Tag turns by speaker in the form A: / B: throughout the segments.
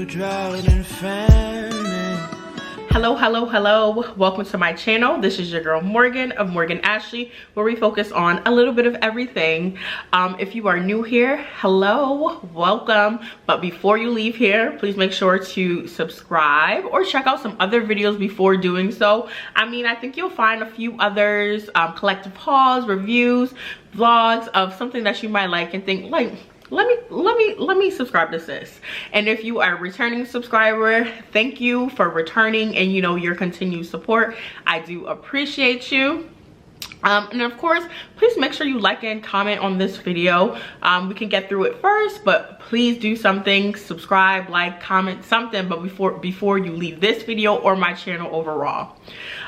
A: drought and famine.
B: Hello, welcome to my channel. This is your girl Morgan of ImMorganAshley, where we focus on a little bit of everything. If you are new here, hello, welcome. But before you leave here, please make sure to subscribe or check out some other videos before doing so. I think you'll find a few others, collective hauls, reviews, vlogs of something that you might like and think like, let me subscribe to this. And if you are a returning subscriber, thank you for returning and your continued support. I do appreciate you. And of course, please make sure you like and comment on this video. We can get through it first, but please do something, subscribe, like, comment, something, but before you leave this video or my channel overall.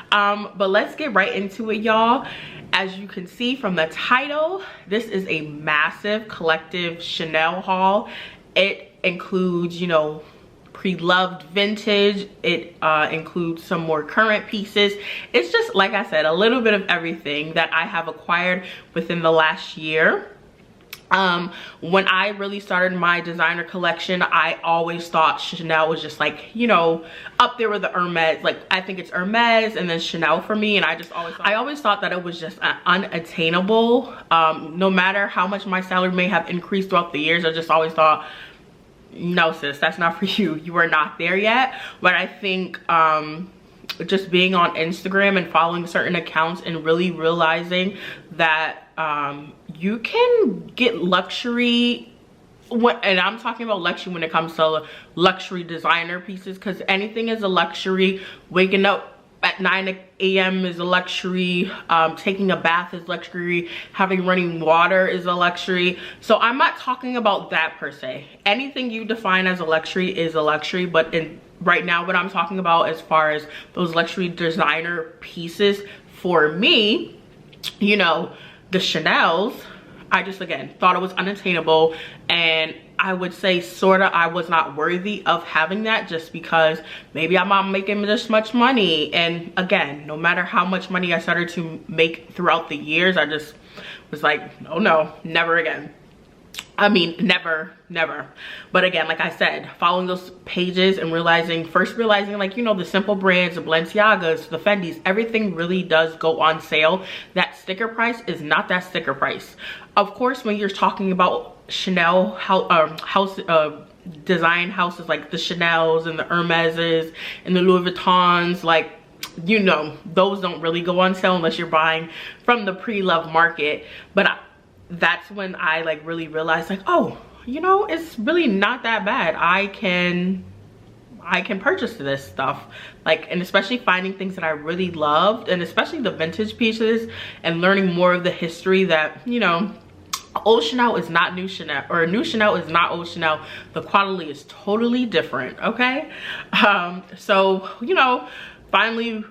B: But let's get right into it, y'all. As you can see from the title, this is a massive collective Chanel haul. It includes, pre-loved vintage. It includes some more current pieces. It's just, like I said, a little bit of everything that I have acquired within the last year. When I really started my designer collection, I always thought Chanel was just like, up there with the Hermes. Like, I think it's Hermes and then Chanel for me. And I always thought that it was just unattainable. No matter how much my salary may have increased throughout the years, I just always thought, no sis, that's not for you. You are not there yet. But I think, just being on Instagram and following certain accounts and really realizing that you can get luxury, and I'm talking about luxury when it comes to luxury designer pieces, because anything is a luxury. Waking up at 9 a.m. is a luxury. Taking a bath is luxury. Having running water is a luxury. So I'm not talking about that per se. Anything you define as a luxury is a luxury, but right now what I'm talking about as far as those luxury designer pieces, for me, the Chanel's, I just, again, thought it was unattainable. And I would say sorta I was not worthy of having that, just because maybe I'm not making this much money. And again, no matter how much money I started to make throughout the years, I just was like, oh no, never again. Never. But again, like I said, following those pages and realizing like, the simple brands, the Balenciagas, the Fendis, everything really does go on sale. That sticker price is not that sticker price. Of course, when you're talking about Chanel design houses like the Chanel's and the Hermes's and the Louis Vuittons, like, those don't really go on sale unless you're buying from the pre-loved market. But that's when I like really realized, like, oh, it's really not that bad. I can purchase this stuff, like, and especially finding things that I really loved, and especially the vintage pieces, and learning more of the history that, old Chanel is not new Chanel, or new Chanel is not old Chanel. The quality is totally different, okay? So, finally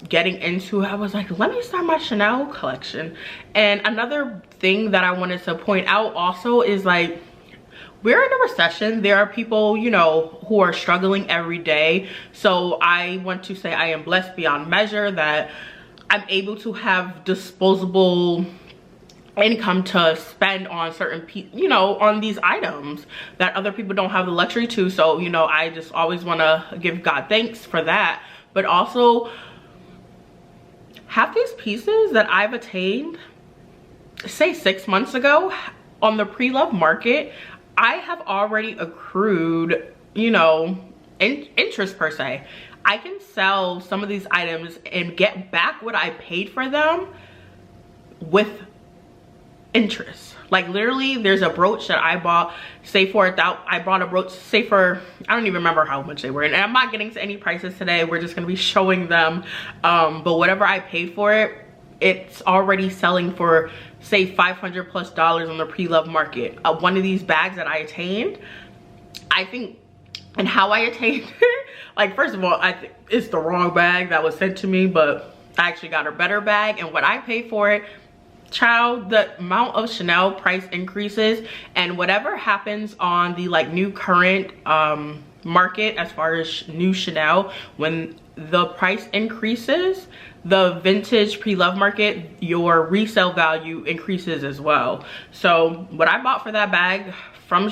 B: getting into it, I was like, let me start my Chanel collection. And another thing that I wanted to point out also is, like, we're in a recession. There are people, who are struggling every day. So I want to say I am blessed beyond measure that I'm able to have disposable income to spend on certain on these items that other people don't have the luxury to. So I just always want to give God thanks for that. But also, half these pieces that I've attained, say 6 months ago, on the pre-loved market, I have already accrued, interest per se. I can sell some of these items and get back what I paid for them with interest. Like, literally, there's a brooch that I bought, I bought a brooch, I don't even remember how much they were, and I'm not getting to any prices today. We're just gonna be showing them, but whatever I paid for it, it's already selling for, say, $500+ on the pre-loved market. One of these bags that I attained, I think, and how I attained it, like, first of all, I think it's the wrong bag that was sent to me, but I actually got a better bag, and what I paid for it, child, the amount of Chanel price increases, and whatever happens on the new current market as far as new Chanel, when the price increases, the vintage pre-love market, your resale value increases as well. So what I bought for that bag from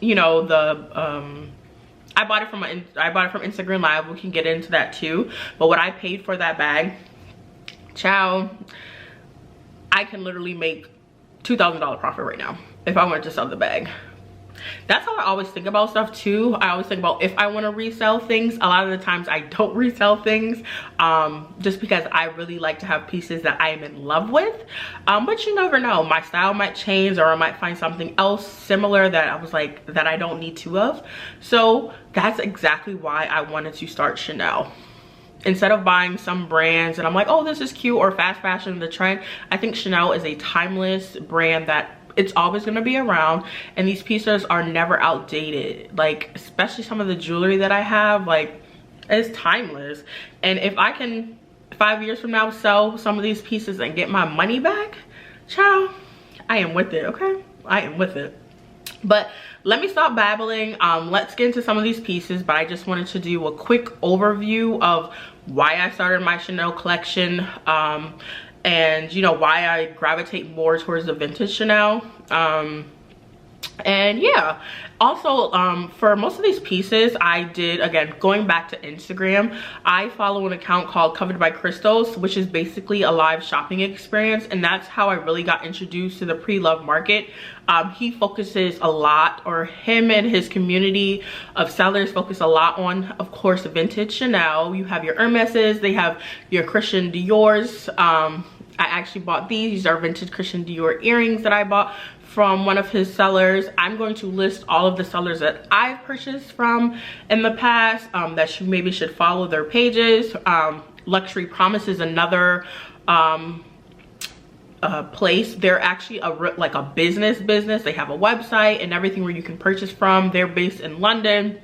B: you know, I bought it from Instagram Live. We can get into that too. But what I paid for that bag, child, I can literally make $2,000 profit right now if I wanted to sell the bag. That's how I always think about stuff too. I always think about if I want to resell things. A lot of the times I don't resell things, just because I really like to have pieces that I am in love with. But you never know, my style might change, or I might find something else similar that I was like, that I don't need two of. So that's exactly why I wanted to start Chanel. Instead of buying some brands and I'm like, oh, this is cute, or fast fashion, the trend, I think Chanel is a timeless brand that it's always going to be around, and these pieces are never outdated. Like, especially some of the jewelry that I have, like, it's timeless. And if I can 5 years from now sell some of these pieces and get my money back, child, I am with it. Okay, I am with it. But let me stop babbling. Let's get into some of these pieces. But I just wanted to do a quick overview of why I started my Chanel collection, and you know, why I gravitate more towards the vintage Chanel. And yeah, also for most of these pieces I did, again, going back to Instagram, I follow an account called Covered by Crystals, which is basically a live shopping experience, and that's how I really got introduced to the pre-love market. He focuses a lot, or him and his community of sellers focus a lot on, of course, vintage Chanel. You have your Hermeses, they have your Christian Dior's. I actually bought these are vintage Christian Dior earrings that I bought from one of his sellers. I'm going to list all of the sellers that I've purchased from in the past, that you maybe should follow their pages. Luxury Promise is another place. They're actually like a business. They have a website and everything where you can purchase from. They're based in London.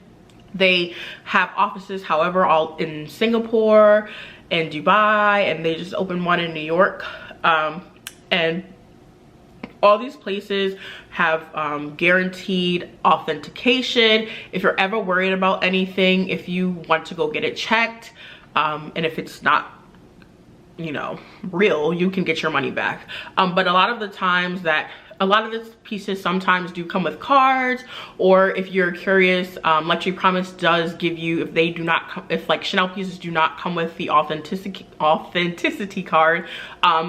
B: They have offices, however, all in Singapore and Dubai, and they just opened one in New York. And all these places have guaranteed authentication. If you're ever worried about anything, if you want to go get it checked, and if it's not, you know, real, you can get your money back. But a lot of the times a lot of these pieces sometimes do come with cards, or if you're curious, Luxury Promise does give you, if they do not if like Chanel pieces do not come with the authenticity card,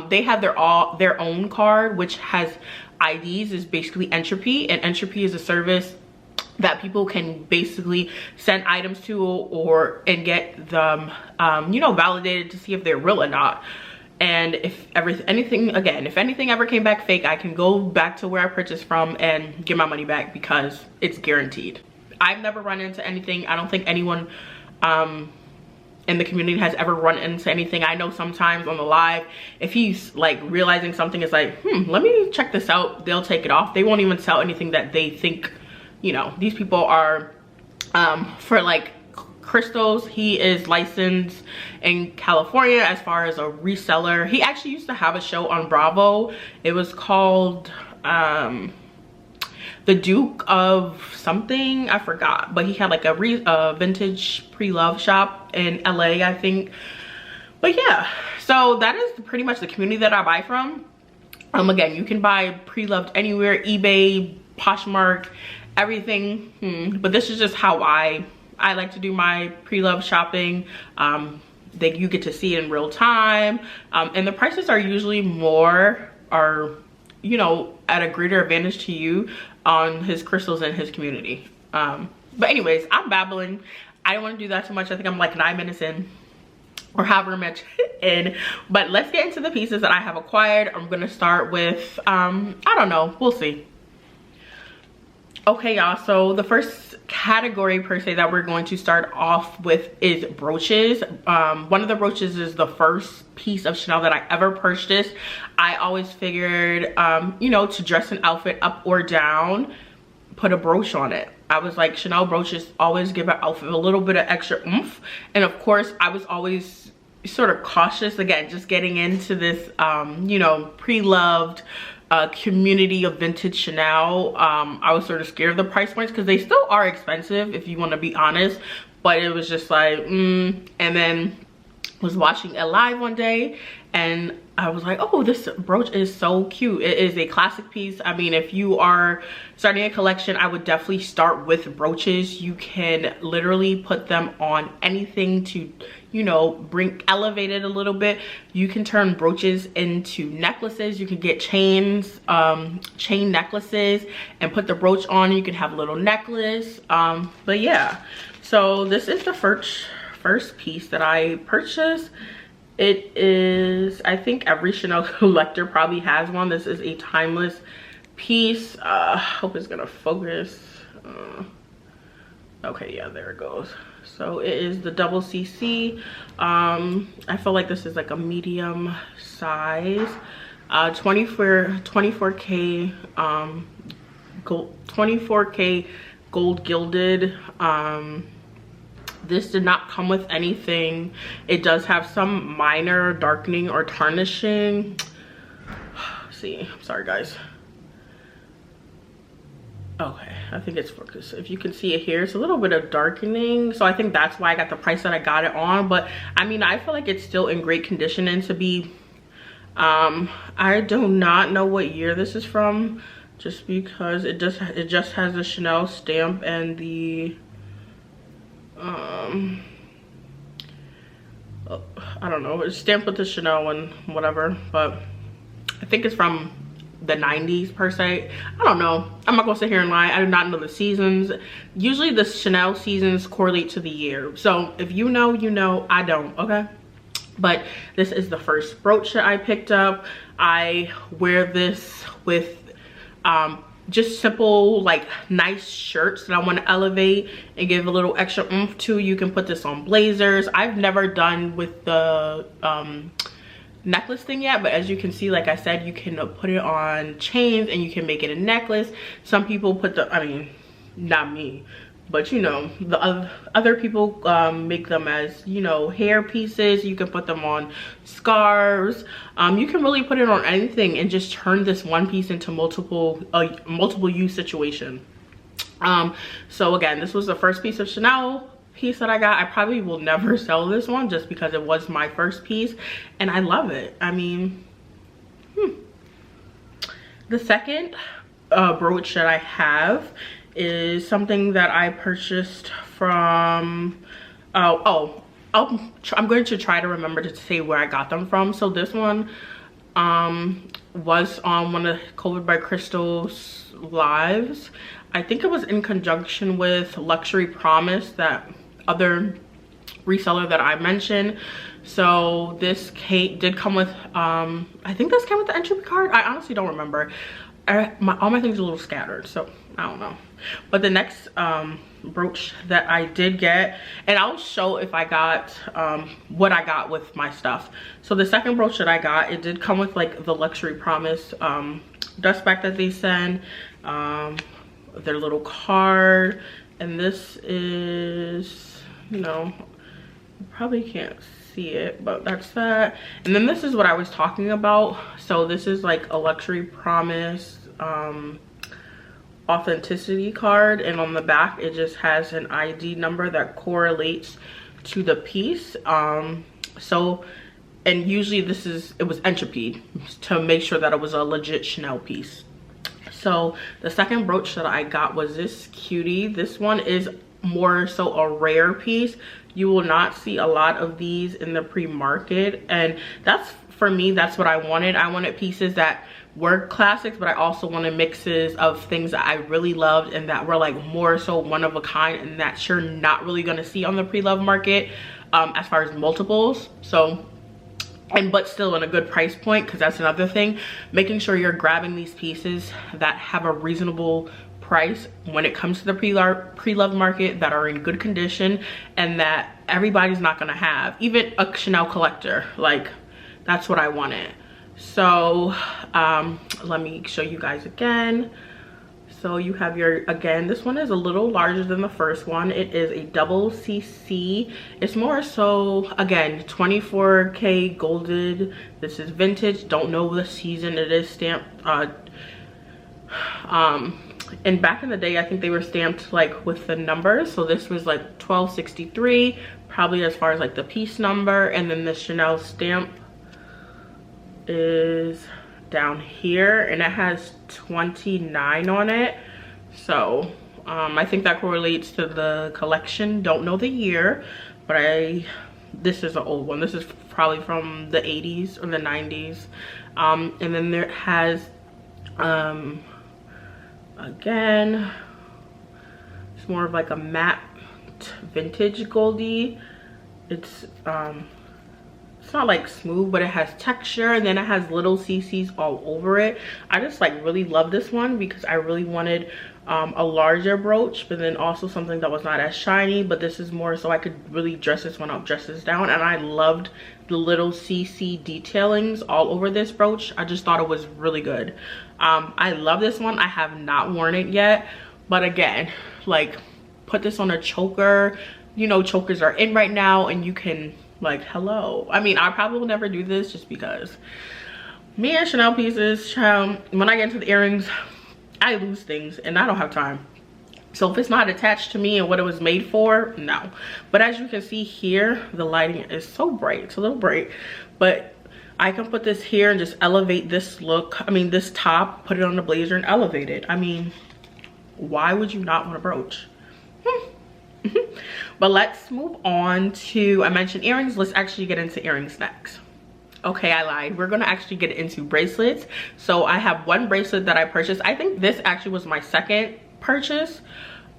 B: they have their own card, which has IDs, is basically Entropy, and Entropy is a service that people can basically send items to and get them you know, validated to see if they're real or not. And if anything ever came back fake, I can go back to where I purchased from and get my money back because it's guaranteed. I've never run into anything. I don't think anyone in the community has ever run into anything. I know sometimes on the live, if he's like realizing something is like, let me check this out, they'll take it off. They won't even sell anything that they think, you know, these people are for like crystals. He is licensed in California as far as a reseller. He actually used to have a show on Bravo. It was called The Duke of something, I forgot, but he had like a vintage pre-love shop in LA, I think. But yeah, so that is pretty much the community that I buy from. Again, you can buy pre-loved anywhere, eBay, Poshmark, everything. But this is just how I like to do my pre-love shopping. You get to see it in real time, and the prices are usually you know, at a greater advantage to you on his crystals and his community. But anyways, I'm babbling. I don't want to do that too much. I think I'm like 9 minutes in, or however much in. But let's get into the pieces that I have acquired. I'm gonna start with I don't know, we'll see. Okay, y'all, so the first category per se that we're going to start off with is brooches. One of the brooches is the first piece of Chanel that I ever purchased. I always figured, you know, to dress an outfit up or down, put a brooch on it. I was like, Chanel brooches always give an outfit a little bit of extra oomph. And of course, I was always sort of cautious, again, just getting into this, you know, pre-loved community of vintage Chanel. I was sort of scared of the price points because they still are expensive, if you want to be honest, but it was just like and then was watching a live one day and I was like, oh, this brooch is so cute. It is a classic piece. I mean, if you are starting a collection, I would definitely start with brooches. You can literally put them on anything to, you know, elevate it a little bit. You can turn brooches into necklaces. You can get chains, chain necklaces, and put the brooch on. You can have a little necklace. But yeah, so this is the first piece that I purchased. It is, I think every Chanel collector probably has one. This is a timeless piece. Hope it's gonna focus. Okay, yeah, there it goes. So it is the double CC. I feel like this is like a medium size. 24K gold, 24K gold gilded. This did not come with anything. It does have some minor darkening or tarnishing. See, I'm sorry guys. Okay, I think it's focused. If you can see it here, it's a little bit of darkening. So I think that's why I got the price that I got it on. But I mean, I feel like it's still in great condition and to be, I do not know what year this is from, just because it just has the Chanel stamp and the, I don't know, it's stamped with the Chanel and whatever, but I think it's from the 90s per se. I don't know, I'm not gonna sit here and lie. I do not know the seasons. Usually the Chanel seasons correlate to the year, so if you know, you know. I don't. Okay, but this is the first brooch that I picked up. I wear this with just simple, like, nice shirts that I want to elevate and give a little extra oomph to. You can put this on blazers. I've never done with the necklace thing yet, but as you can see, like I said, you can put it on chains and you can make it a necklace. Some people put the, I mean, not me, but you know, the other people make them as, you know, hair pieces. You can put them on scarves. You can really put it on anything and just turn this one piece into multiple use situation. So again, this was the first piece of Chanel piece that I got. I probably will never sell this one just because it was my first piece and I love it. I mean, the second brooch that I have is something that I purchased from, I'm going to try to remember to say where I got them from. So this one was on one of Quilted by Crystal's lives. I think it was in conjunction with Luxury Promise, that other reseller that I mentioned. So this did come with, I think this came with the entry card. I honestly don't remember. All my things are a little scattered, so I don't know. But the next brooch that I did get, and I'll show if I got what I got with my stuff. So the second brooch that I got, it did come with like the Luxury Promise dust bag that they send, their little card, and this is, you know, you probably can't see it, but that's that. And then this is what I was talking about. So this is like a Luxury Promise authenticity card, and on the back it just has an ID number that correlates to the piece. So, and usually it was entropied to make sure that it was a legit Chanel piece. So the second brooch that I got was this cutie. This one is more so a rare piece. You will not see a lot of these in the pre-market, and that's, for me, that's what I wanted. I wanted pieces that were classics, but I also wanted mixes of things that I really loved and that were like more so one of a kind and that you're not really gonna see on the pre-love market as far as multiples. So, but still in a good price point, because that's another thing, making sure you're grabbing these pieces that have a reasonable price when it comes to the pre-love market, that are in good condition and that everybody's not gonna have. Even a Chanel collector, like, that's what I wanted. So let me show you guys again. So you have your, again, this one is a little larger than the first one. It is a double CC. It's more so, again, 24K golded. This is vintage. Don't know the season. It is stamped and back in the day I think they were stamped like with the numbers, so this was like 1263 probably as far as like the piece number, and then the Chanel stamp is down here and it has 29 on it. So I think that correlates to the collection. Don't know the year, but this is an old one. This is probably from the 80s or the 90s. And then there has again, it's more of like a matte vintage goldie. It's not like smooth, but it has texture, and then it has little CCs all over it. I just like really love this one because I really wanted a larger brooch, but then also something that was not as shiny, but this is more so I could really dress this one up, dress this down. And I loved the little CC detailings all over this brooch. I just thought it was really good. I love this one. I have not worn it yet, but again, like, put this on a choker. You know, chokers are in right now, and you can, like, hello. I mean, I probably will never do this just because me and Chanel pieces, when I get into the earrings, I lose things and I don't have time. So if it's not attached to me and what it was made for, no. But as you can see here, the lighting is so bright. It's a little bright, but I can put this here and just elevate this look. I mean, this top, put it on the blazer and elevate it. I mean, why would you not want a brooch? But let's move on to, I mentioned earrings. Let's actually get into earrings next. Okay, I lied. We're gonna actually get into bracelets. So I have one bracelet that I purchased. I think this actually was my second purchase.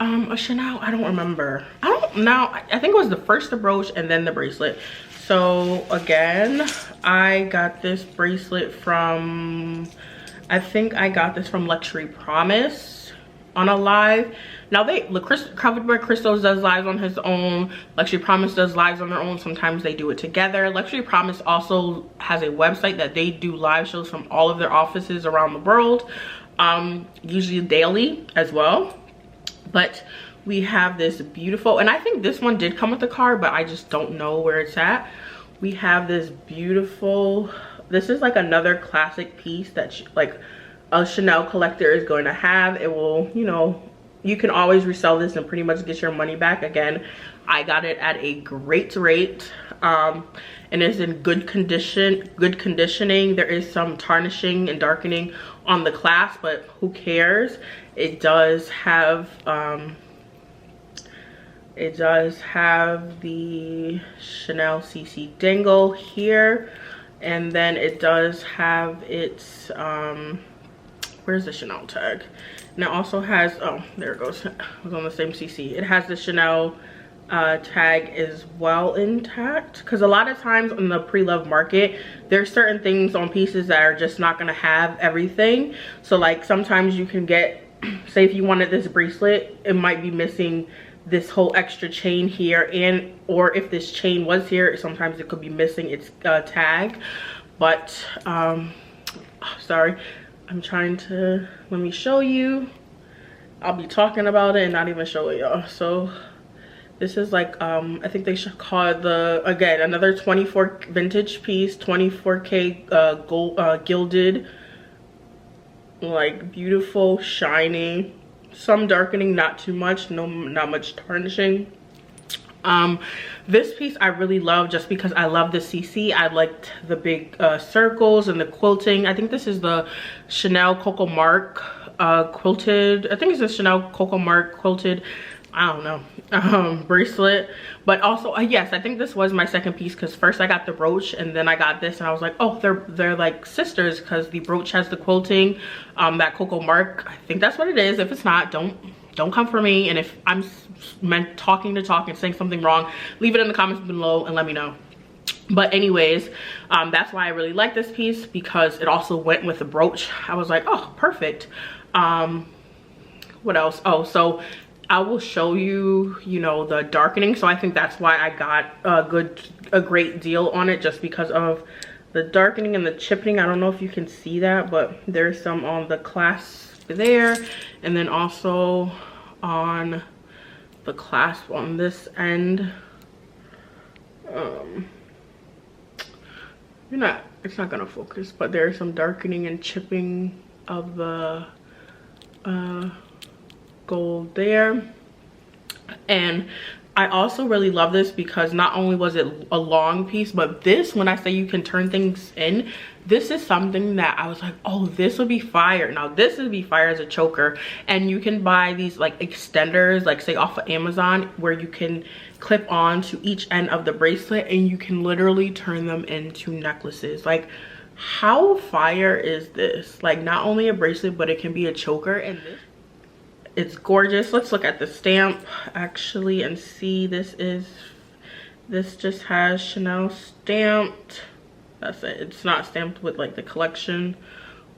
B: A Chanel, I don't remember. I don't know. I think it was the first the brooch and then the bracelet. So again, I got this bracelet from, I think I got this from Luxury Promise on a live. Now Covered by Crystals does lives on his own. Luxury Promise does lives on their own. Sometimes they do it together. Luxury Promise also has a website that they do live shows from all of their offices around the world, usually daily as well. But we have this beautiful, and I think this one did come with the card, but I just don't know where it's at. We have this beautiful, this is like another classic piece that like a Chanel collector is going to have. It will, you know, you can always resell this and pretty much get your money back. Again, I got it at a great rate, and it's in good condition, good conditioning. There is some tarnishing and darkening on the clasp, but who cares? It does have the Chanel CC dangle here, and then it does have its where's the Chanel tag? And it also has, oh, there it goes. It was on the same CC. It has the Chanel tag as well intact, because a lot of times in the pre-love market, there's certain things on pieces that are just not going to have everything. So like sometimes you can get, say if you wanted this bracelet, it might be missing this whole extra chain here, and or if this chain was here, sometimes it could be missing its tag. But sorry, I'm trying to, let me show you. I'll be talking about it and not even show it y'all. So this is like I think they should call it the, again, another 24 vintage piece, 24K gold gilded, like beautiful, shiny, some darkening, not too much, not much tarnishing. This piece I really love just because I love the CC. I liked the big circles and the quilting. I think this is the Chanel Coco Mark quilted. I think it's the Chanel Coco Mark quilted, I don't know, bracelet. But also yes, I think this was my second piece, because first I got the brooch and then I got this, and I was like, oh, they're like sisters, because the brooch has the quilting, that Coco Mark, I think that's what it is. If it's not, don't come for me, and if I'm talking to talk and saying something wrong, leave it in the comments below and let me know. But anyways, that's why I really like this piece, because it also went with the brooch. I was like, oh, perfect. What else? Oh, so I will show you, you know, the darkening. So I think that's why I got a great deal on it, just because of the darkening and the chipping. I don't know if you can see that, but there's some on the clasp there, and then also on the clasp on this end. It's not gonna focus, but there's some darkening and chipping of the gold there. And I also really love this because not only was it a long piece, but this, when I say you can turn things in, this is something that I was like, oh, this would be fire. Now this would be fire as a choker. And you can buy these like extenders, like say off of Amazon, where you can clip on to each end of the bracelet and you can literally turn them into necklaces. Like, how fire is this? Like, not only a bracelet, but it can be a choker. And this, it's gorgeous. Let's look at the stamp actually and see. This just has Chanel stamped. That's it. It's not stamped with like the collection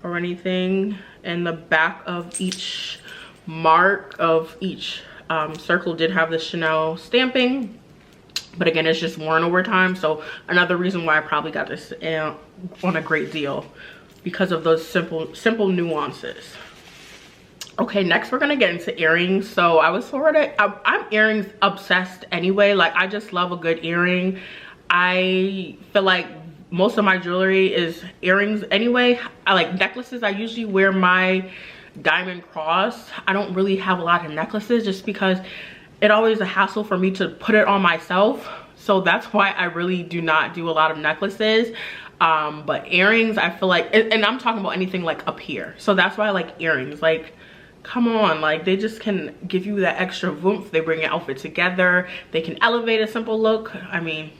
B: or anything. And the back of each mark of each circle did have the Chanel stamping, but again, it's just worn over time. So another reason why I probably got this on a great deal, because of those simple nuances. Okay, next we're gonna get into earrings. So I'm earrings obsessed anyway. Like, I just love a good earring. I feel like most of my jewelry is earrings anyway. I like necklaces. I usually wear my diamond cross. I don't really have a lot of necklaces just because it always a hassle for me to put it on myself. So that's why I really do not do a lot of necklaces. But earrings, I feel like, and I'm talking about anything like up here. So that's why I like earrings. Like, come on, like, they just can give you that extra oomph. They bring your outfit together. They can elevate a simple look. I mean,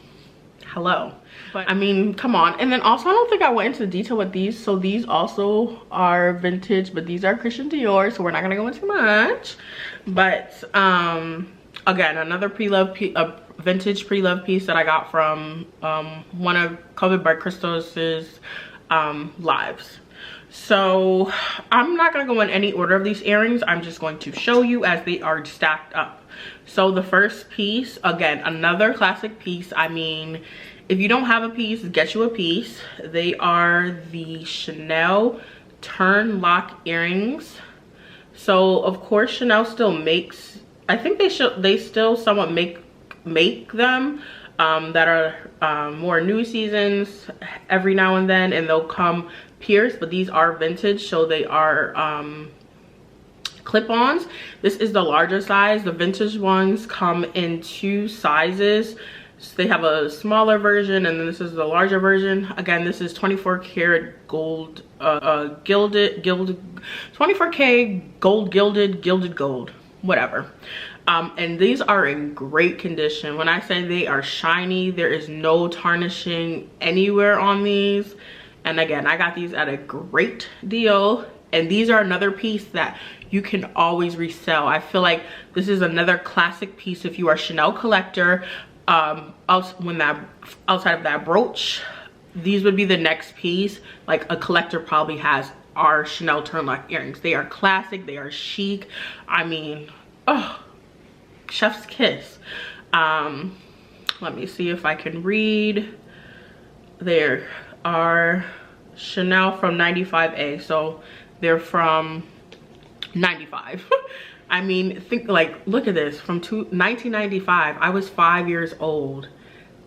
B: hello. But I mean, come on. And then also, I don't think I went into detail with these. So these also are vintage, but these are Christian Dior, so we're not gonna go into much. But again, another vintage pre-love piece that I got from one of Covered by Christos' lives. So I'm not gonna go in any order of these earrings. I'm just going to show you as they are stacked up. So the first piece, again, another classic piece. I mean, if you don't have a piece, get you a piece. They are the Chanel turn lock earrings. So of course Chanel still makes, I think they still somewhat make them that are more new seasons every now and then, and they'll come pierced, but these are vintage, so they are clip-ons. This is the larger size. The vintage ones come in two sizes. So they have a smaller version, and then this is the larger version. Again, this is 24 karat gold, gilded 24K gold, gilded gold, whatever. And these are in great condition. When I say they are shiny, there is no tarnishing anywhere on these. And again, I got these at a great deal. And these are another piece that you can always resell. I feel like this is another classic piece if you are a Chanel collector. Outside of that brooch, these would be the next piece like a collector probably has, are Chanel turn lock earrings. They are classic, they are chic. I mean, oh, chef's kiss. Let me see if I can read. There are Chanel from 95A, so they're from 95. I mean, think, like, look at this, from 1995. I was 5 years old,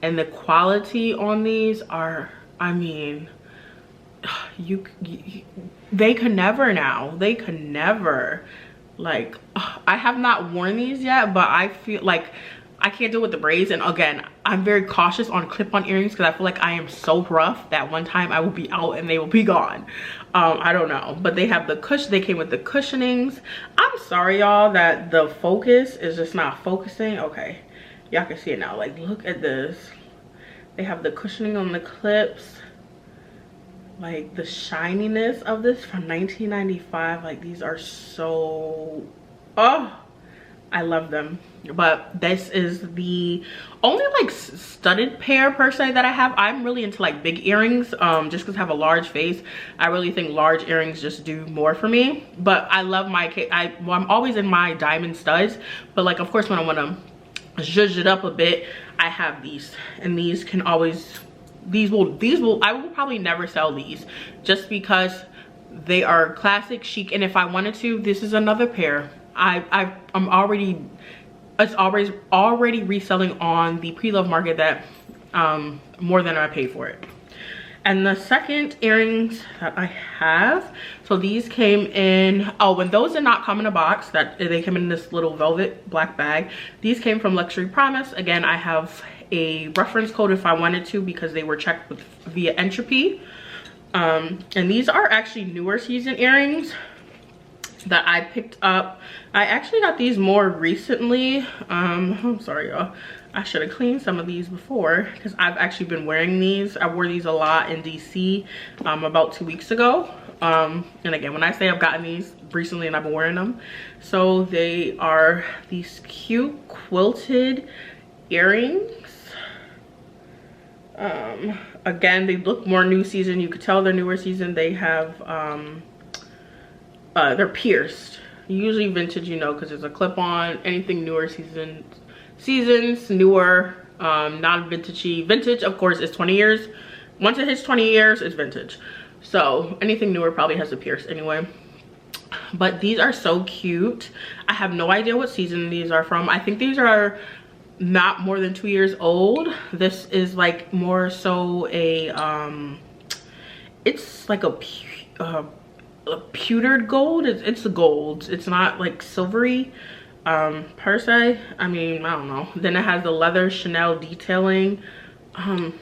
B: and the quality on these are, I mean, they could never now. They could never. Like, I have not worn these yet, but I feel like I can't deal with the braids. And again, I'm very cautious on clip-on earrings because I feel like I am so rough that one time I will be out and they will be gone. I don't know, but they have the cushion. They came with the cushionings. I'm sorry, y'all, that the focus is just not focusing. Okay, y'all can see it now. Like, look at this. They have the cushioning on the clips. Like, the shininess of this from 1995. Like, these are so, oh, I love them. But this is the only like studded pair per se that I have. I'm really into like big earrings, just because I have a large face. I really think large earrings just do more for me. But I love my, I'm always in my diamond studs, but like, of course, when I want to zhuzh it up a bit, I have these, and these can always, I will probably never sell these just because they are classic chic. And if I wanted to, this is another pair. It's already reselling on the pre-love market that more than I paid for it. And the second earrings that I have, so these came in, oh, when those did not come in a box, that they came in this little velvet black bag. These came from Luxury Promise. Again, I have a reference code if I wanted to, because they were checked with via Entropy. And these are actually newer season earrings that I picked up. I actually got these more recently. I'm sorry y'all, I should have cleaned some of these before, because I've actually been wearing these. I wore these a lot in DC about 2 weeks ago. And again, when I say I've gotten these recently and I've been wearing them, so they are these cute quilted earrings. Again, they look more new season. You could tell they're newer season. They have they're pierced. Usually vintage, you know, because there's a clip-on. Anything newer seasons newer, not vintagey. Vintage, of course, is 20 years. Once it hits 20 years, it's vintage. So anything newer probably has a pierce anyway. But these are so cute. I have no idea what season these are from. I think these are not more than 2 years old. This is like more so a it's like a pewtered gold. It's a gold. It's not like silvery per se. I mean, I don't know. Then it has the leather Chanel detailing. I'm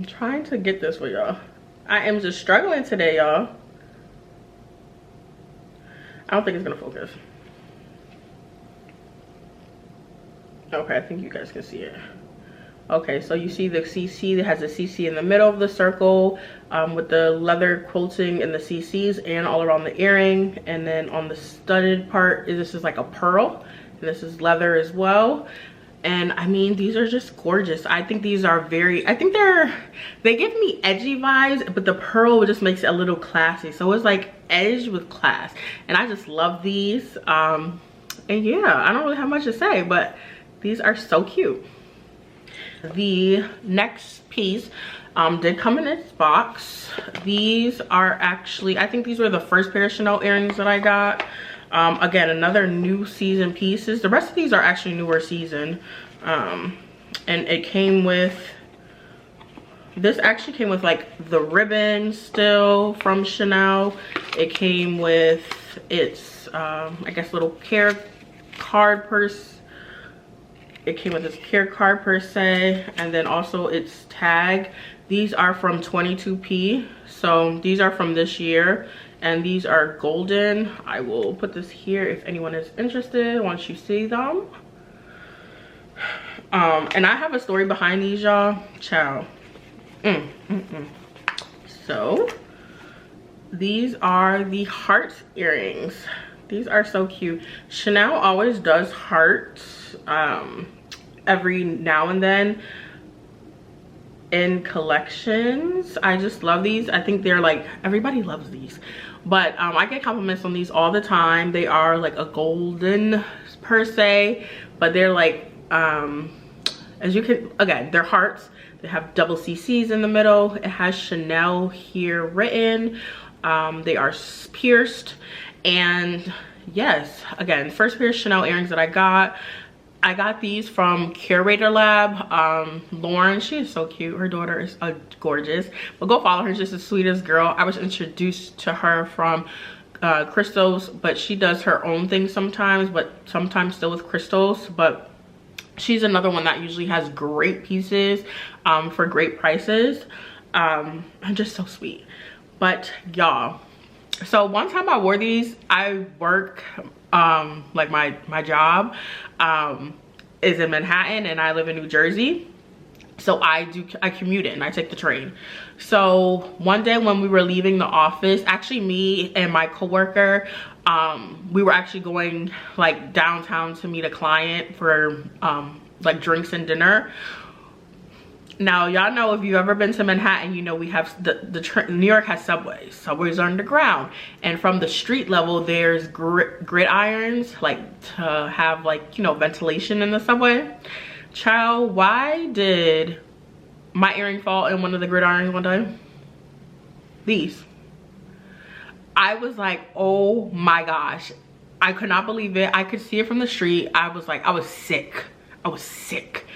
B: trying to get this for y'all. I am just struggling today, y'all. I don't think it's gonna focus. Okay, I think you guys can see it. Okay, so you see the CC that has a CC in the middle of the circle with the leather quilting in the CCs and all around the earring. And then on the studded part, this is like a pearl. And this is leather as well. And I mean, these are just gorgeous. I think these are very, I think they give me edgy vibes, but the pearl just makes it a little classy. So it's like edge with class. And I just love these. And yeah, I don't really have much to say, but these are so cute. The next piece did come in its box. These are actually, I think these were the first pair of Chanel earrings that I got. Again, another new season pieces. The rest of these are actually newer season. And it came with, this actually came with like the ribbon still from Chanel. It came with its, I guess, little care card purse. It came with this care card per se, and then also its tag. These are from 22P, so these are from this year, and these are golden. I will put this here if anyone is interested once you see them. And I have a story behind these, y'all. Ciao. So these are the heart earrings. These are so cute. Chanel always does hearts every now and then in collections. I just love these. I think they're like, everybody loves these, but I get compliments on these all the time. They are like a golden per se, but they're like as you can, again, they're hearts. They have double CCs in the middle. It has Chanel here written. They are pierced. And yes, again, first pair of Chanel earrings that I got these from Curator Lab. Lauren, she is so cute. Her daughter is gorgeous, but go follow her. She's just the sweetest girl. I was introduced to her from crystals, but she does her own thing sometimes, but sometimes still with crystals. But she's another one that usually has great pieces for great prices. And just so sweet. But y'all, so one time I wore these. I work like my job is in Manhattan and I live in New Jersey, so I commute in, I take the train. So one day when we were leaving the office, actually me and my coworker, we were actually going like downtown to meet a client for like drinks and dinner. Now, y'all know, if you've ever been to Manhattan, you know we have New York has subways. Subways are underground, and from the street level, there's gridirons, like to have like, you know, ventilation in the subway. Child, why did my earring fall in one of the gridirons one time? These. I was like, oh my gosh, I could not believe it. I could see it from the street. I was like, I was sick. I was sick.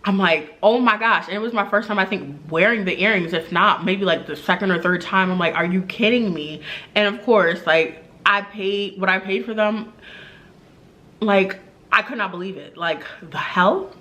B: I'm like, oh my gosh. And it was my first time, I think, wearing the earrings. If not, maybe like the second or third time. I'm like, are you kidding me? And of course, like, I paid what I paid for them. Like, I could not believe it. Like, the hell?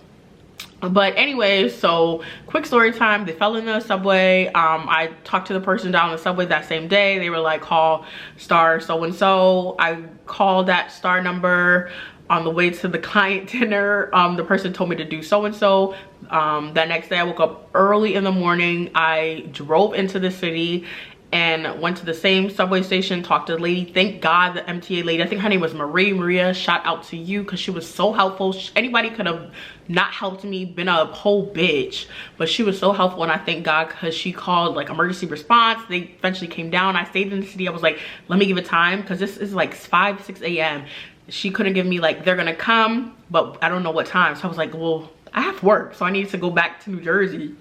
B: But anyway, so quick story time. They fell in the subway. I talked to the person down the subway that same day. They were like, call star so-and-so. I called that star number. On the way to the client dinner, the person told me to do so-and-so. That next day I woke up early in the morning. I drove into the city and went to the same subway station, talked to the lady. Thank God, the MTA lady, I think her name was Maria. Shout out to you, because she was so helpful. Anybody could have not helped me, been a whole bitch, but she was so helpful. And I thank God, because she called like emergency response. They eventually came down. I stayed in the city. I was like, let me give it time, because this is like 6 a.m. She couldn't give me like, they're gonna come, but I don't know what time. So I was like, well, I have work, so I need to go back to New Jersey.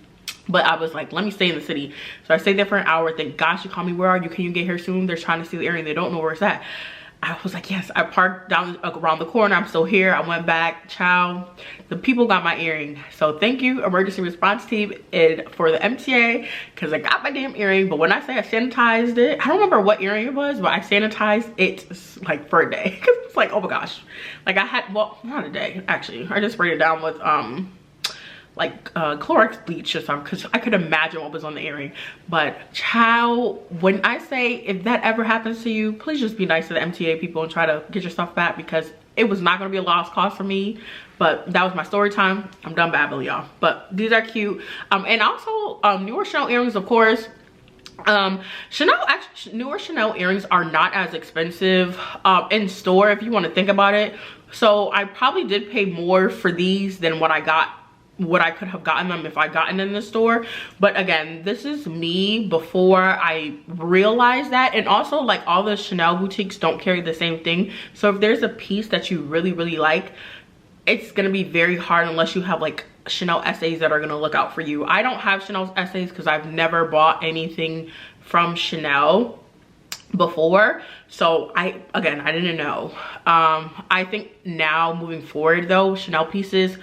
B: But I was like, let me stay in the city. So I stayed there for an hour. Thank God she called me, where are you? Can you get here soon? They're trying to see the earring. They don't know where it's at. I was like, yes. I parked down around the corner. I'm still here. I went back. Child, the people got my earring. So thank you, emergency response team, and for the MTA, because I got my damn earring. But when I say I sanitized it, I don't remember what earring it was, but I sanitized it like for a day. Because it's like, oh my gosh. Like I had, well, not a day, actually. I just sprayed it down with like Clorox bleach or something, because I could imagine what was on the earring. But child, when I say if that ever happens to you, please just be nice to the MTA people and try to get your stuff back, because it was not going to be a lost cause for me. But that was my story time. I'm done babbling, y'all. But these are cute. And also newer Chanel earrings, of course. Newer Chanel earrings are not as expensive in store, if you want to think about it. So I probably did pay more for these than what I could have gotten them if I gotten in the store. But again, this is me before I realized that. And also, like, all the Chanel boutiques don't carry the same thing. So if there's a piece that you really like, it's gonna be very hard unless you have like Chanel essays that are gonna look out for you. I don't have Chanel essays because I've never bought anything from Chanel before, so I didn't know. I think now moving forward though, Chanel pieces,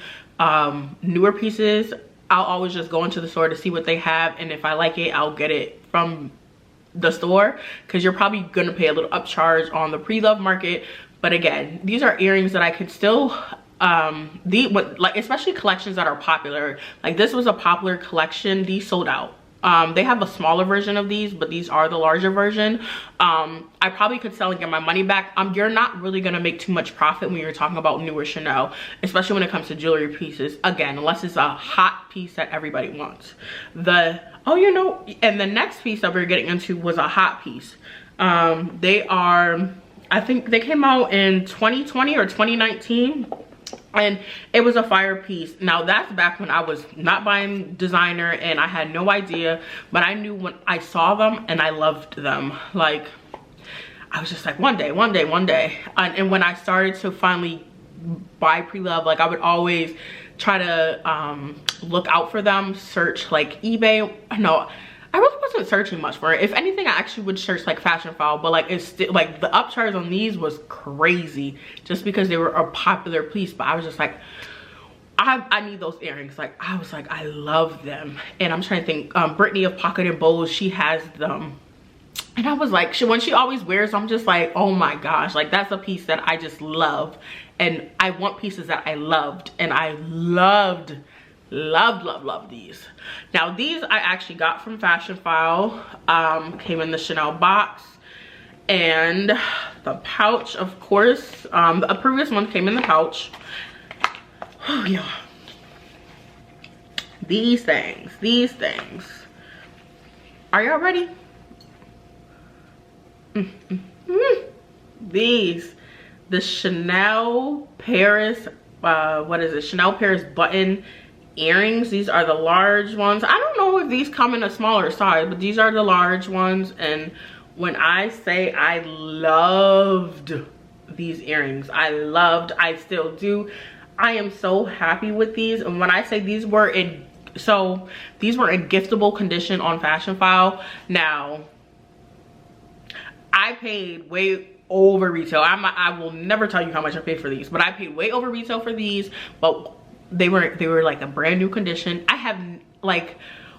B: newer pieces, I'll always just go into the store to see what they have, and if I like it, I'll get it from the store, because you're probably gonna pay a little upcharge on the pre-love market. But again, these are earrings that I could still like, especially collections that are popular. Like this was a popular collection. These sold out. They have a smaller version of these, but these are the larger version. I probably could sell and get my money back. You're not really gonna make too much profit when you're talking about newer Chanel, especially when it comes to jewelry pieces. Again, unless it's a hot piece that everybody wants. And the next piece that we're getting into was a hot piece. I think they came out in 2020 or 2019. And it was a fire piece. Now that's back when I was not buying designer and I had no idea, but I knew when I saw them and I loved them. Like, I was just like, one day. And when I started to finally buy pre-love, like I would always try to look out for them, search like eBay. No, I really wasn't searching much for it. If anything, I actually would search like Fashion File, but like it's still like the upcharge on these was crazy just because they were a popular piece. But I was just like, I need those earrings. Like I was like, I love them. And I'm trying to think, Brittany of Pocket and Bows, she has them. And I was like, when she always wears, I'm just like, oh my gosh, like that's a piece that I just love. And I want pieces that I loved, and I loved these. Now these I actually got from Fashion File. Came in the Chanel box, and the pouch, of course. The previous one came in the pouch. Oh yeah, these things, are y'all ready? These, the Chanel Paris, Chanel Paris button earrings. These are the large ones. I don't know if these come in a smaller size, but these are the large ones. And when I say I loved these earrings, I still do. I am so happy with these. And when I say these were in giftable condition on Fashion File. Now I paid way over retail. I will never tell you how much I paid for these, but I paid way over retail for these. But they were like a brand new condition. I have like,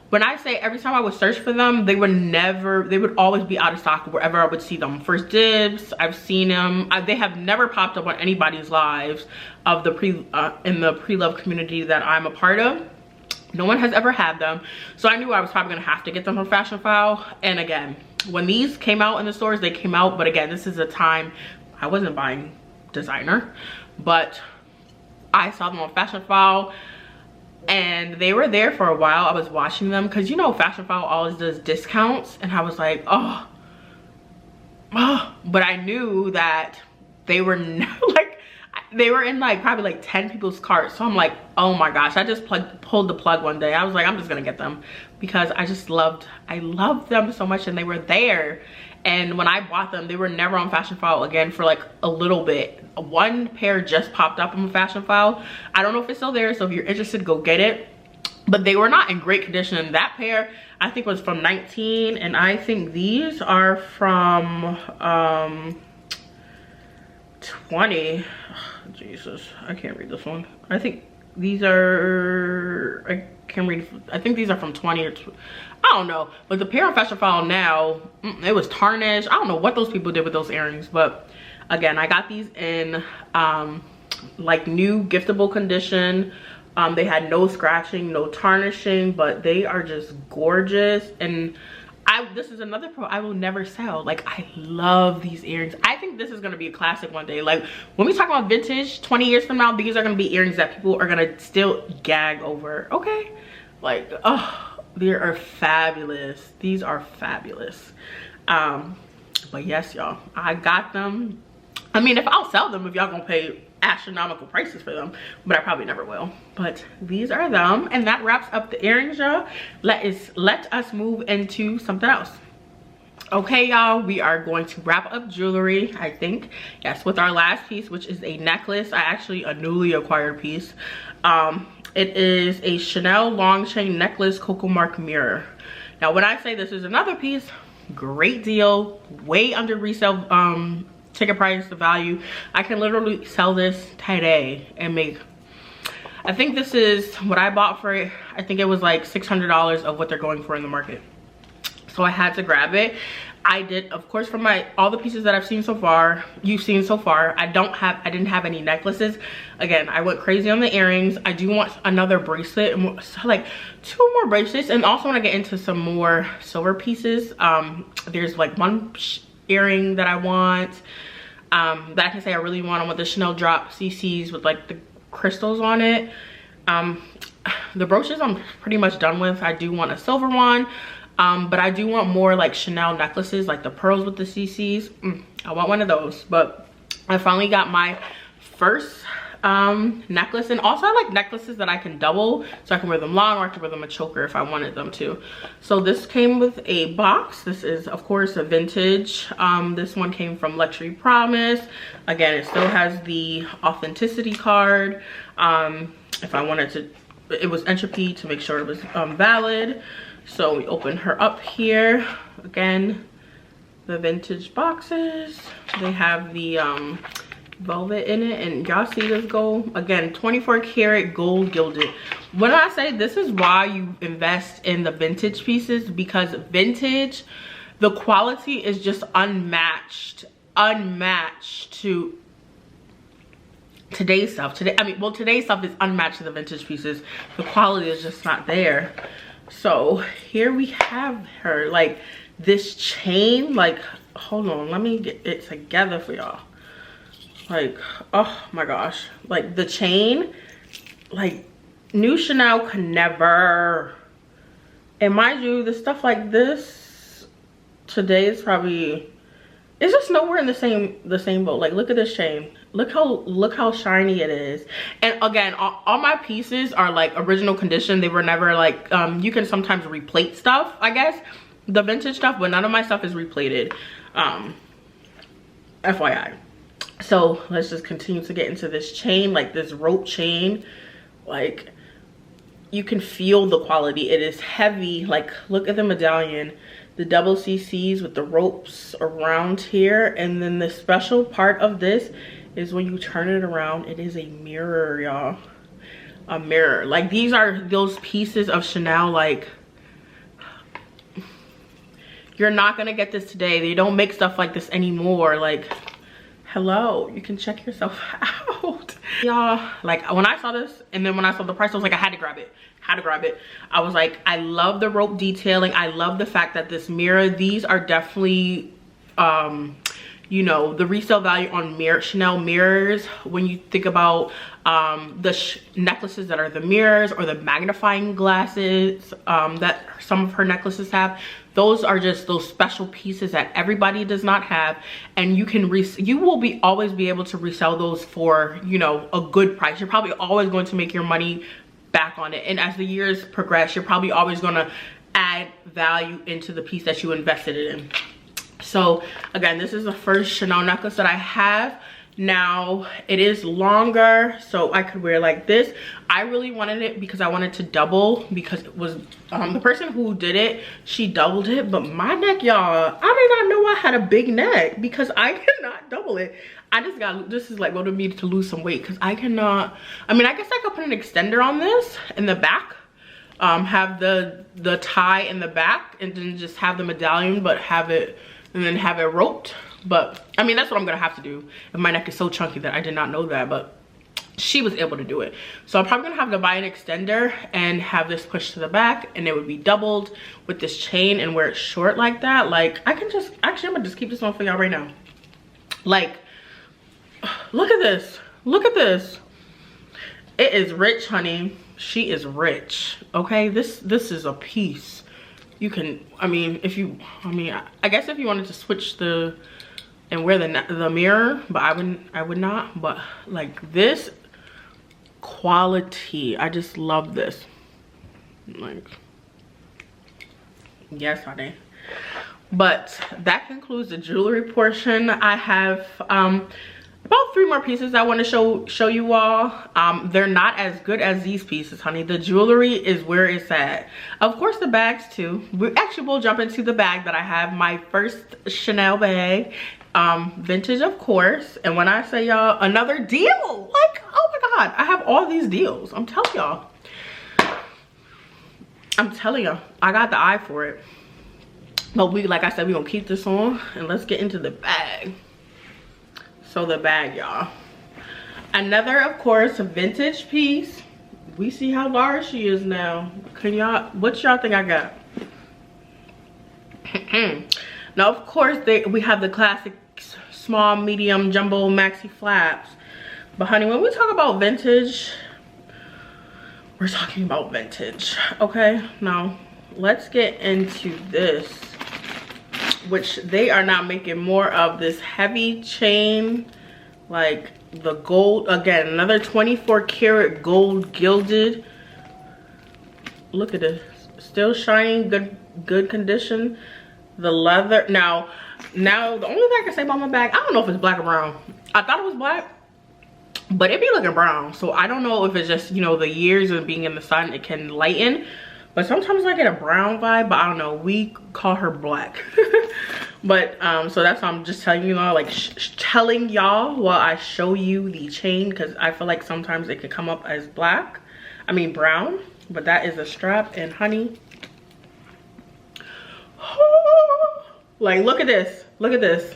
B: when I say every time I would search for them, they would always be out of stock wherever I would see them. First dibs, I've seen them. They have never popped up on anybody's lives of the in the pre-love community that I'm a part of. No one has ever had them. So I knew I was probably gonna have to get them from Fashion File. And again, when these came out in the stores, they came out. But again, this is a time I wasn't buying designer, but I saw them on Fashion File. And they were there for a while. I was watching them because, you know, Fashion File always does discounts, and I was like, oh. But I knew that they were like, they were in like probably like 10 people's carts. So I'm like, oh my gosh, I just pulled the plug one day. I was like, I'm just gonna get them because I loved them so much, and they were there. And when I bought them, they were never on Fashion File again for like a little bit. One pair just popped up on Fashion File. I don't know if it's still there, so if you're interested, go get it. But they were not in great condition. That pair, I think, was from 19, and I think these are from 20. Oh, Jesus, I can't read this one. I think these are, I can't read, I think these are from 20 or I don't know. But the pair on Fashion File now, it was tarnished. I don't know what those people did with those earrings. But again, I got these in like new giftable condition. They had no scratching, no tarnishing, but they are just gorgeous. And this is another pro I will never sell. Like, I love these earrings. I think this is gonna be a classic one day. Like, when we talk about vintage 20 years from now, these are gonna be earrings that people are gonna still gag over. Okay, like, oh, they are fabulous. These are fabulous. But yes, y'all, I got them. I mean, if I'll sell them, if y'all gonna pay astronomical prices for them, but I probably never will. But these are them, and that wraps up the earrings, y'all. Let us move into something else. Okay, y'all, we are going to wrap up jewelry, I think. Yes, with our last piece, which is a necklace. A newly acquired piece. It is a Chanel long chain necklace coco mark mirror. Now, when I say this is another piece, great deal, way under resale ticket price, the value. I can literally sell this today and make, I think this is what I bought for it. I think it was like $600 of what they're going for in the market. So I had to grab it. I did, of course, from all the pieces that I've seen so far, you've seen so far, I didn't have any necklaces. Again, I went crazy on the earrings. I do want another bracelet, like 2 more bracelets, and also want to get into some more silver pieces. There's like one earring that I want, that I can say I really want. I want the Chanel drop CCs with like the crystals on it. The brooches I'm pretty much done with. I do want a silver one. But I do want more like Chanel necklaces, like the pearls with the CCs. I want one of those. But I finally got my first necklace. And also I like necklaces that I can double, so I can wear them long, or I can wear them a choker if I wanted them to. So this came with a box. This is, of course, a vintage. This one came from Luxury Promise. Again, it still has the authenticity card. If I wanted to, it was entropy to make sure it was valid. So we open her up here. Again, the vintage boxes. They have the velvet in it, and y'all see this gold. Again, 24 karat gold gilded. When I say this is why you invest in the vintage pieces, because vintage, the quality is just unmatched to today's stuff. Today's stuff is unmatched to the vintage pieces. The quality is just not there. So here we have her, like this chain, like, hold on, let me get it together for y'all. Like, oh my gosh, like the chain, like new Chanel could never. And mind you, the stuff like this today is probably, it's just nowhere in the same boat. Like, look at this chain. Look how shiny it is. And again, all my pieces are like original condition. They were never like, you can sometimes replate stuff, I guess, the vintage stuff, but none of my stuff is replated, FYI. So let's just continue to get into this chain, like this rope chain. Like, you can feel the quality. It is heavy. Like, look at the medallion, the double CCs with the ropes around here. And then the special part of this is when you turn it around, it is a mirror, y'all. a mirror. Like, these are those pieces of Chanel, like, you're not gonna get this today. They don't make stuff like this anymore. Like, hello, you can check yourself out. Y'all, like, when I saw this and then when I saw the price, I was like, I had to grab it. I was like, I love the rope detailing. I love the fact that this mirror, these are definitely you know, the resale value on Chanel mirrors, when you think about the necklaces that are the mirrors or the magnifying glasses that some of her necklaces have, those are just those special pieces that everybody does not have, and you can you will always be able to resell those for, you know, a good price. You're probably always going to make your money back on it, and as the years progress, you're probably always going to add value into the piece that you invested in. So again, this is the first Chanel necklace that I have. Now it is longer, so I could wear like this. I really wanted it because I wanted to double, because it was the person who did it, she doubled it, but my neck, y'all, I did not know I had a big neck because I cannot double it. I just got, this is like what it means to lose some weight, because I cannot, I mean, I guess I could put an extender on this in the back, have the tie in the back, and then just have the medallion, but have it, and then have it roped. But I mean, that's what I'm gonna have to do if my neck is so chunky that I did not know that, but she was able to do it. So I'm probably gonna have to buy an extender and have this pushed to the back, and it would be doubled with this chain and wear it short like that. Like, I can just, actually I'm gonna just keep this on for y'all right now. Like, look at this, look at this. It is rich, honey. She is rich, okay? This is a piece. You can, I mean, if you, I mean, I guess if you wanted to switch the and wear the mirror, but I would not. But like, this quality, I just love this. Like, yes, honey. But that concludes the jewelry portion. I have about 3 more pieces I want to show you all. They're not as good as these pieces, honey. The jewelry is where it's at. Of course, the bags too. We actually will jump into the bag that I have, my first Chanel bag, vintage, of course. And when I say y'all, another deal, like, oh my god, I have all these deals. I'm telling y'all, I got the eye for it. But we, like I said, we gonna keep this on, and let's get into the bag. So the bag, y'all, another, of course, a vintage piece. We see how large she is now. Can y'all, what y'all think I got? Now, of course, we have the classic small, medium, jumbo, maxi flaps. But honey, when we talk about vintage, we're talking about vintage, okay? Now let's get into this, which they are now making more of this heavy chain, like the gold, again, another 24 karat gold gilded. Look at this, still shining, good condition. The leather, now the only thing I can say about my bag, I don't know if it's black or brown. I thought it was black, but it be looking brown. So I don't know if it's just, you know, the years of being in the sun, it can lighten. But sometimes I get a brown vibe, but I don't know. We call her black. But so that's why I'm just telling you all, like telling y'all while I show you the chain, because I feel like sometimes it could come up as black. I mean brown. But that is a strap, and honey, like, look at this. Look at this.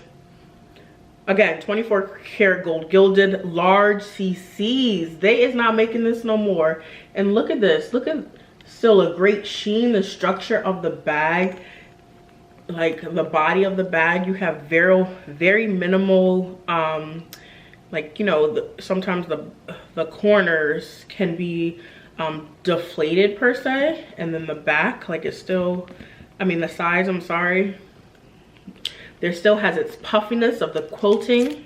B: Again, 24 karat gold gilded, large CCs. They is not making this no more. And look at this. Look at, still a great sheen. The structure of the bag, like the body of the bag, you have very minimal, like, you know, sometimes the corners can be deflated per se, and then the back, like, it's still, I mean the sides, I'm sorry, there still has its puffiness of the quilting.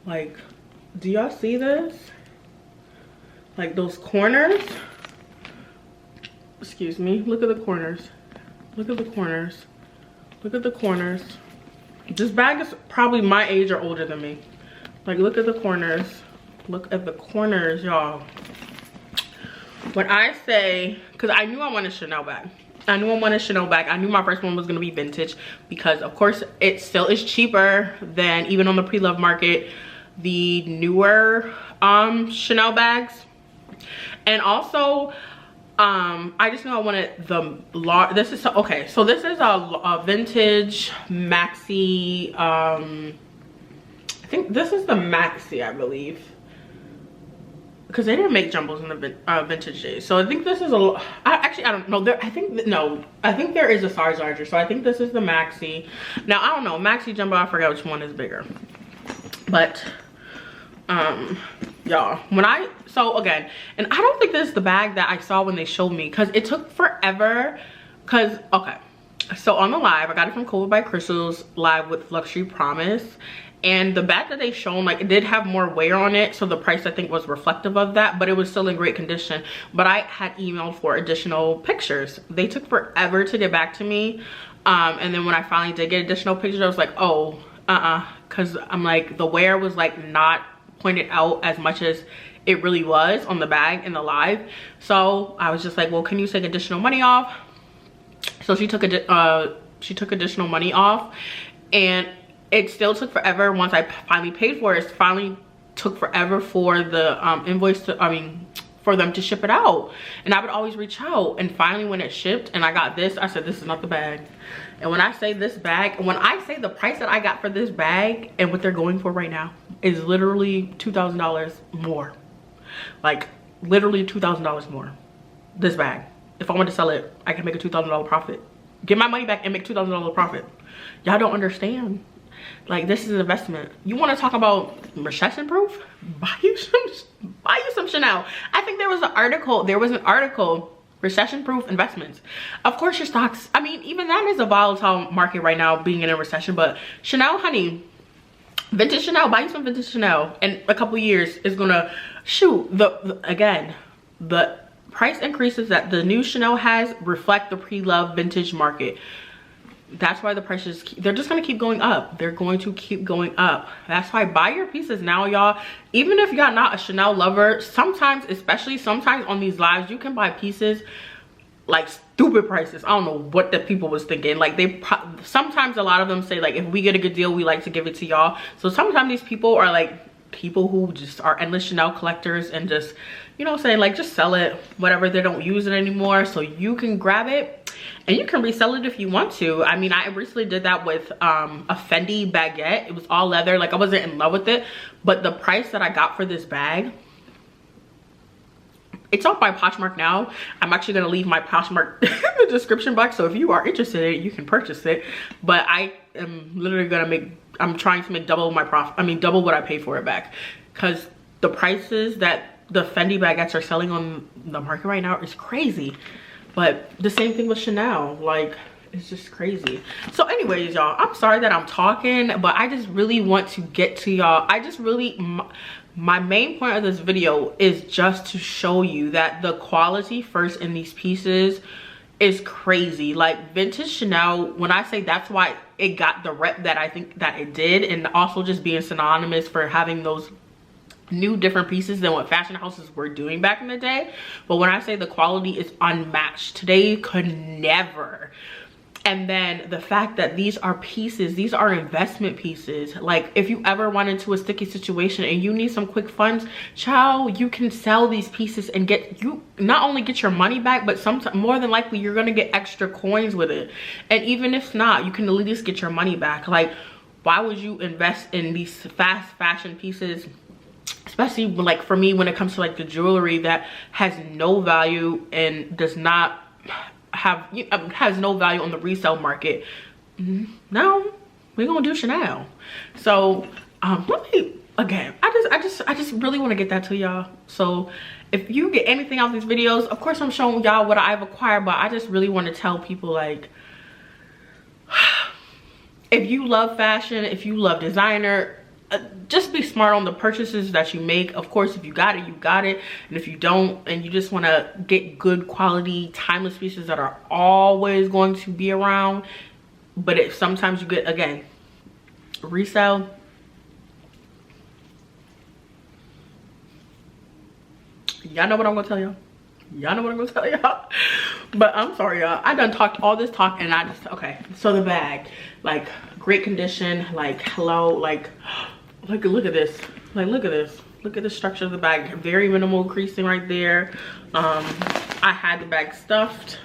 B: Like, do y'all see this? Like those corners, excuse me, look at the corners, look at the corners, look at the corners. This bag is probably my age or older than me. Like, look at the corners, look at the corners, y'all. When I say, because I knew I wanted a Chanel bag, I knew my first one was going to be vintage, because of course it still is cheaper than, even on the pre-love market, the newer Chanel bags. And also I just knew I wanted the large. This is okay, so this is a vintage maxi. I think this is the maxi, I believe, because they didn't make jumbos in the vintage days. So I think this is actually, I don't know, I think there is a size larger, so I think this is the maxi. Now I don't know, maxi jumbo, I forgot which one is bigger. But y'all, so again, and I don't think this is the bag that I saw when they showed me, because it took forever. Because okay, so on the live, I got it from Collab by Crystal's live with Luxury Promise, and the bag that they shown, like, it did have more wear on it, so the price I think was reflective of that, but it was still in great condition. But I had emailed for additional pictures. They took forever to get back to me, and then when I finally did get additional pictures, I was like, oh, because I'm like, the wear was like not pointed out as much as it really was on the bag in the live. So I was just like, well, can you take additional money off? So she took additional money off, and it still took forever. Once I finally paid for it, it finally took forever for the invoice to, for them to ship it out. And I would always reach out, and finally when it shipped and I got this, I said, this is not the bag. And when I say this bag, when I say the price that I got for this bag and what they're going for right now is literally $2,000 more. Like literally $2,000 more. This bag. If I want to sell it, I can make a $2,000 profit. Get my money back and make $2,000 profit. Y'all don't understand. Like, this is an investment. You want to talk about recession proof? Buy you some Chanel. I think there was an article, recession proof investments. Of course your stocks, I mean, even that is a volatile market right now, being in a recession. But Chanel, honey, vintage Chanel, buying some vintage Chanel in a couple years is gonna shoot. Again, the price increases that the new Chanel has reflect the pre-loved vintage market. That's why the prices, they're just gonna keep going up. They're going to keep going up. That's why buy your pieces now, y'all. Even if you're not a Chanel lover, sometimes, especially sometimes on these lives, you can buy pieces like stupid prices. I don't know what the people was thinking. Like, sometimes a lot of them say, like, if we get a good deal, we like to give it to y'all. So sometimes these people are like people who just are endless Chanel collectors and just, you know, saying like, just sell it, whatever, they don't use it anymore, so you can grab it and you can resell it if you want to. I mean, I recently did that with a Fendi baguette. It was all leather. Like, I wasn't in love with it, but the price that I got for this bag, it's off by Poshmark now. I'm actually going to leave my Poshmark in the description box, so if you are interested in it, you can purchase it. But I am literally going to make, I'm trying to make double my profit, I mean double what I paid for it back, because the prices that the Fendi baguettes are selling on the market right now is crazy. But the same thing with Chanel, like, it's just crazy. So anyways, y'all, I'm sorry that I'm talking, but I just really want to get to y'all. I just really, my main point of this video is just to show you that the quality first in these pieces is crazy. Like, vintage Chanel, when I say that's why it got the rep that I think that it did, and also just being synonymous for having those new different pieces than what fashion houses were doing back in the day. But when I say the quality is unmatched, today could never. And then the fact that these are pieces, these are investment pieces. Like, if you ever run into a sticky situation and you need some quick funds, child, you can sell these pieces and not only get your money back, but sometimes, more than likely, you're gonna get extra coins with it. And even if not, you can at least get your money back. Like, why would you invest in these fast fashion pieces, especially like for me, when it comes to like the jewelry that has no value and does not have, has no value on the resale market? No, we're gonna do Chanel. So let me, again, I just really want to get that to y'all. So if you get anything out of these videos, of course I'm showing y'all what I've acquired, but I just really want to tell people, like, if you love fashion, if you love designer, just be smart on the purchases that you make. Of course, if you got it, you got it. And if you don't, and you just want to get good quality, timeless pieces that are always going to be around, but if sometimes you get, again, resale, y'all know what I'm gonna tell y'all. Y'all know what I'm gonna tell y'all. But I'm sorry, y'all, I done talked all this talk and I just, okay, so the bag, like, great condition, like, hello, like, look at this, like, look at this, look at the structure of the bag. Very minimal creasing right there. I had the bag stuffed.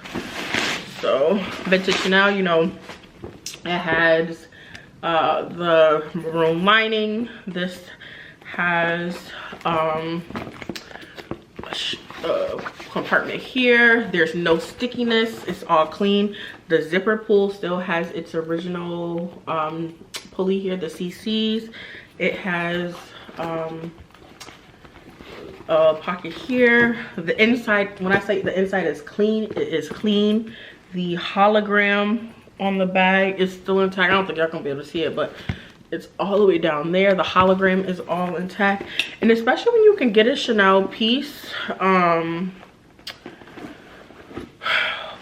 B: So vintage Chanel, you know, it has the maroon lining. This has compartment here. There's no stickiness, it's all clean. The zipper pull still has its original pulley here, the CCs. It has a pocket here. The inside, when I say the inside is clean, it is clean. The hologram on the bag is still intact. I don't think y'all gonna be able to see it, but it's all the way down there. The hologram is all intact. And especially when you can get a Chanel piece,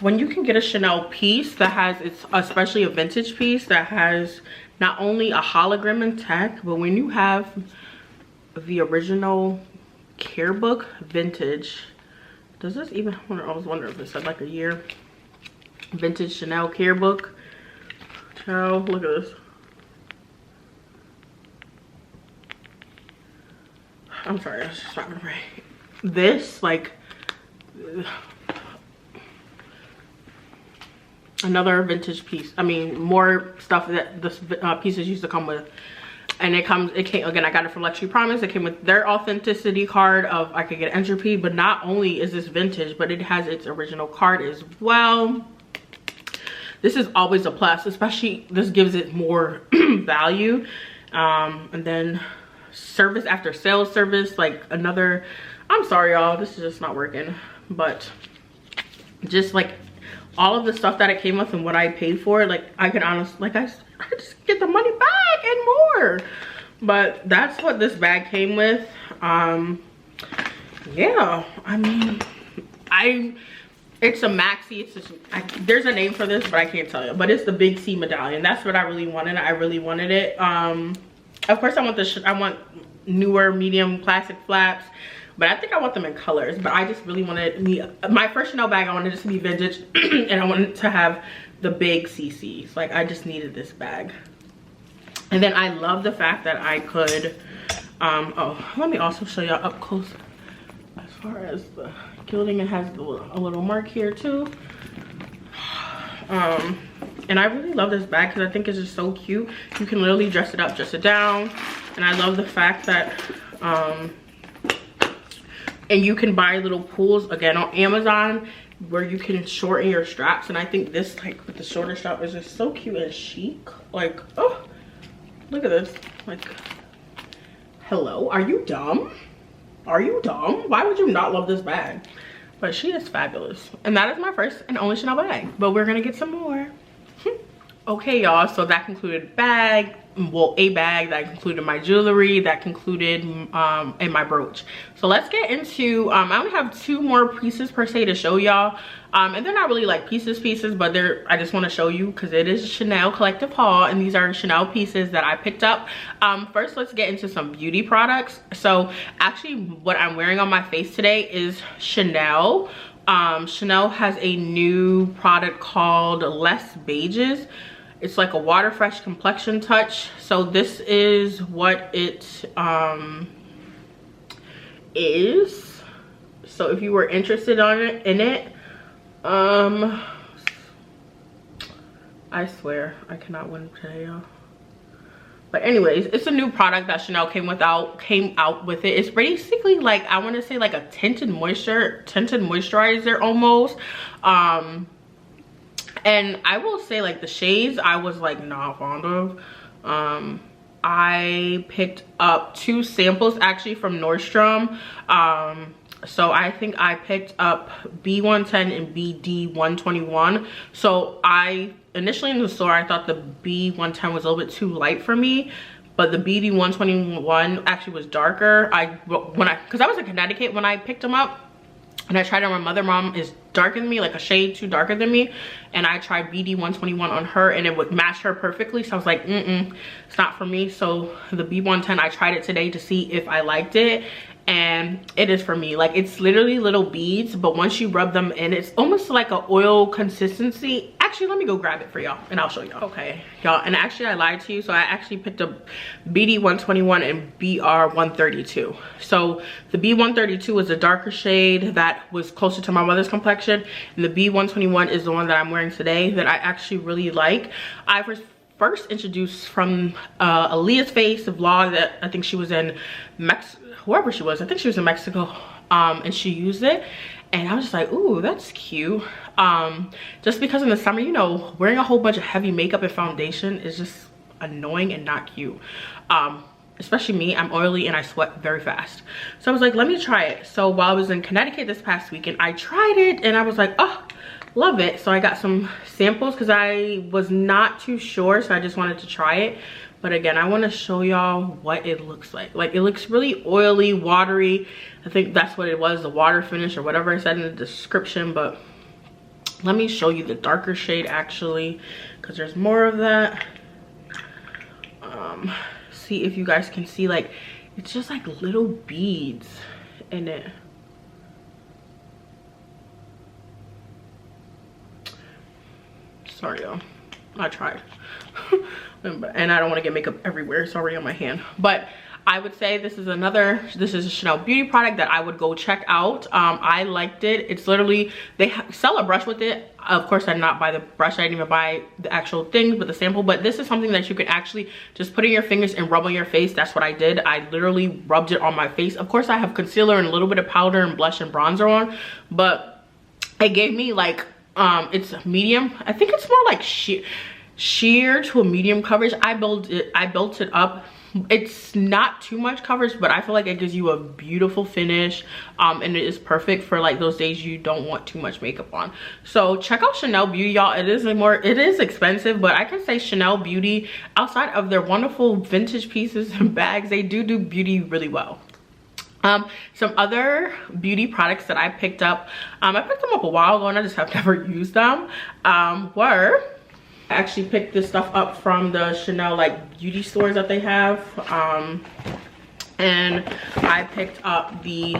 B: when you can get a Chanel piece that has, it's especially a vintage piece that has not only a hologram intact, but when you have the original care book vintage, does this even, I was wondering if it said like a year, vintage Chanel care book. Child, look at this. I'm sorry, I was just not gonna write. This, like, another vintage piece. I mean, more stuff that this pieces used to come with. And it came, again, I got it from Luxury Promise. It came with their authenticity card of I could get entropy, but not only is this vintage, but it has its original card as well. This is always a plus, especially this gives it more value. And then service after sales service, like another, I'm sorry y'all, this is just not working, but just like all of the stuff that it came with and what I paid for, like I can honestly, like I just get the money back and more. But that's what this bag came with. Yeah, I mean, it's a maxi. It's just, there's a name for this, but I can't tell you. But it's the Big C medallion. That's what I really wanted. I really wanted it. Of course, I want newer medium classic flaps, but I think I want them in colors. But I just really wanted my first Chanel bag. I wanted it to be vintage, and I wanted to have the big CCs. Like I just needed this bag. And then I love the fact that I could. Oh, let me also show y'all up close. As far as the gilding, it has a little mark here too. And I really love this bag because I think it's just so cute. You can literally dress it up, dress it down. And I love the fact that and you can buy little pulls again on Amazon where you can shorten your straps. And I think this, like with the shorter strap, is just so cute and chic. Like, oh, look at this. Like, hello, are you dumb? Are you dumb? Why would you not love this bag? But she is fabulous. And that is my first and only Chanel bag. But we're gonna get some more. Okay, y'all, so that concluded bag. Well, a bag that concluded my jewelry, that concluded and my brooch. So let's get into, I only have 2 more pieces per se to show y'all. And they're not really like pieces, but I just want to show you because it is a Chanel collective haul, and these are Chanel pieces that I picked up. First, let's get into some beauty products. So actually what I'm wearing on my face today is Chanel. Chanel has a new product called Less Beiges. It's like a water fresh complexion touch. So this is what it is. So if you were interested in it, I swear I cannot win today, y'all. But anyways, it's a new product that Chanel came out with it. It's basically like, I want to say like a tinted moisturizer almost. And I will say, like, the shades I was like not fond of. I picked up 2 samples actually from Nordstrom. So I think I picked up B110 and BD121. So I initially in the store, I thought the B110 was a little bit too light for me, but the BD121 actually was darker. Because I was in Connecticut when I picked them up, and I tried on my mom is darker than me, like a shade too darker than me, and I tried BD121 on her and it would match her perfectly. So I was like, it's not for me. So the B110, I tried it today to see if I liked it, and it is for me. Like, it's literally little beads, but once you rub them in, it's almost like an oil consistency. Actually, actually, let me go grab it for y'all and I'll show y'all. Okay, y'all, and actually I lied to you. So I actually picked up BD121 and BR132. So the B132 is a darker shade that was closer to my mother's complexion, and the B121 is the one that I'm wearing today that I actually really like. I was first introduced from Aaliyah's Face, a vlog that I think she was in wherever she was. I think she was in Mexico, and she used it. And I was just like, ooh, that's cute. Just because in the summer, you know, wearing a whole bunch of heavy makeup and foundation is just annoying and not cute. Especially me, I'm oily and I sweat very fast. So I was like, let me try it. So while I was in Connecticut this past weekend, I tried it and I was like, oh, love it. So I got some samples because I was not too sure. So I just wanted to try it. But again, I want to show y'all what it looks like. Like, it looks really oily, watery. I think that's what it was, the water finish or whatever I said in the description. But let me show you the darker shade actually, because there's more of that. See if you guys can see, like, it's just like little beads in it. Sorry, y'all. I tried. And I don't want to get makeup everywhere. It's already on my hand. But I would say this is a Chanel beauty product that I would go check out. I liked it. It's literally, they sell a brush with it. Of course, I did not buy the brush. I didn't even buy the actual thing, but the sample. But this is something that you can actually just put in your fingers and rub on your face. That's what I did. I literally rubbed it on my face. Of course, I have concealer and a little bit of powder and blush and bronzer on, but it gave me like, it's medium. I think it's more like sheer to a medium coverage. I built it up. It's not too much coverage, but I feel like it gives you a beautiful finish, and it is perfect for like those days you don't want too much makeup on. So check out Chanel Beauty, y'all. It is expensive, but I can say Chanel Beauty, outside of their wonderful vintage pieces and bags, they do beauty really well. Some other beauty products that I picked up, I picked them up a while ago and I just have never used them, I actually picked this stuff up from the Chanel like beauty stores that they have, and I picked up the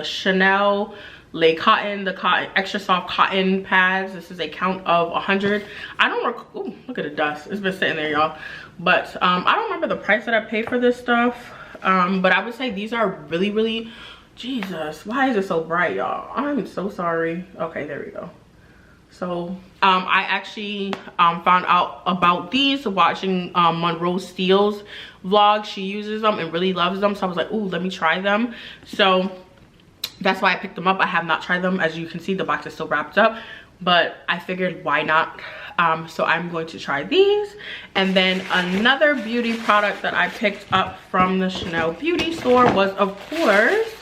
B: Chanel Le Cotton, the cotton extra soft cotton pads. This is a count of 100. I don't recall. Look at the dust, it's been sitting there, y'all. But I don't remember the price that I paid for this stuff, but I would say these are really, Jesus, why is it so bright, y'all? I'm so sorry. Okay, there we go. So I actually found out about these watching Monroe Steele's vlog. She uses them and really loves them, so I was like, ooh, let me try them. So that's why I picked them up. I have not tried them. As you can see, the box is still wrapped up, but I figured why not. So I'm going to try these. And then another beauty product that I picked up from the Chanel beauty store was, of course,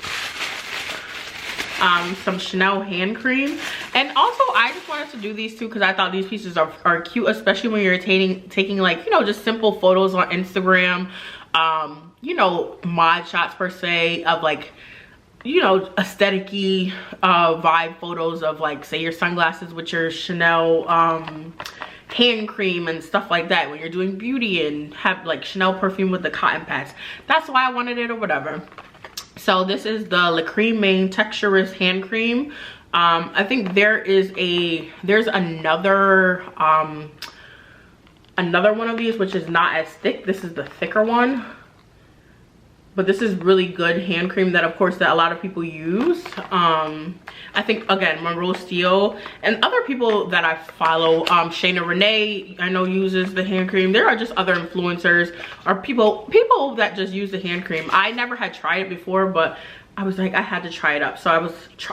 B: some Chanel hand cream. And also I just wanted to do these two because I thought these pieces are cute, especially when you're taking like, you know, just simple photos on Instagram, you know, mod shots per se of like, you know, aesthetic-y vibe photos of like, say, your sunglasses with your Chanel hand cream and stuff like that when you're doing beauty, and have like Chanel perfume with the cotton pads. That's why I wanted it or whatever. So this is the La Creme Main Texturous hand cream. I think there's another one of these which is not as thick. This is the thicker one, but this is really good hand cream that, of course, that a lot of people use. I think, again, Monroe Steele and other people that I follow, Shayna Renee, I know, uses the hand cream. There are just other influencers or people that just use the hand cream. I never had tried it before, but I was like, I had to try it up. So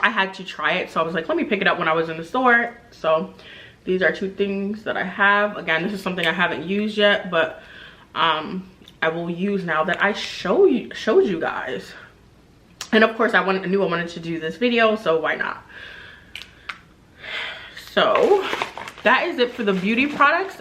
B: I had to try it. So I was like, let me pick it up when I was in the store. So these are two things that I have. Again, this is something I haven't used yet, but I will use now that I showed you guys. And of course, I knew I wanted to do this video, so why not? So that is it for the beauty products.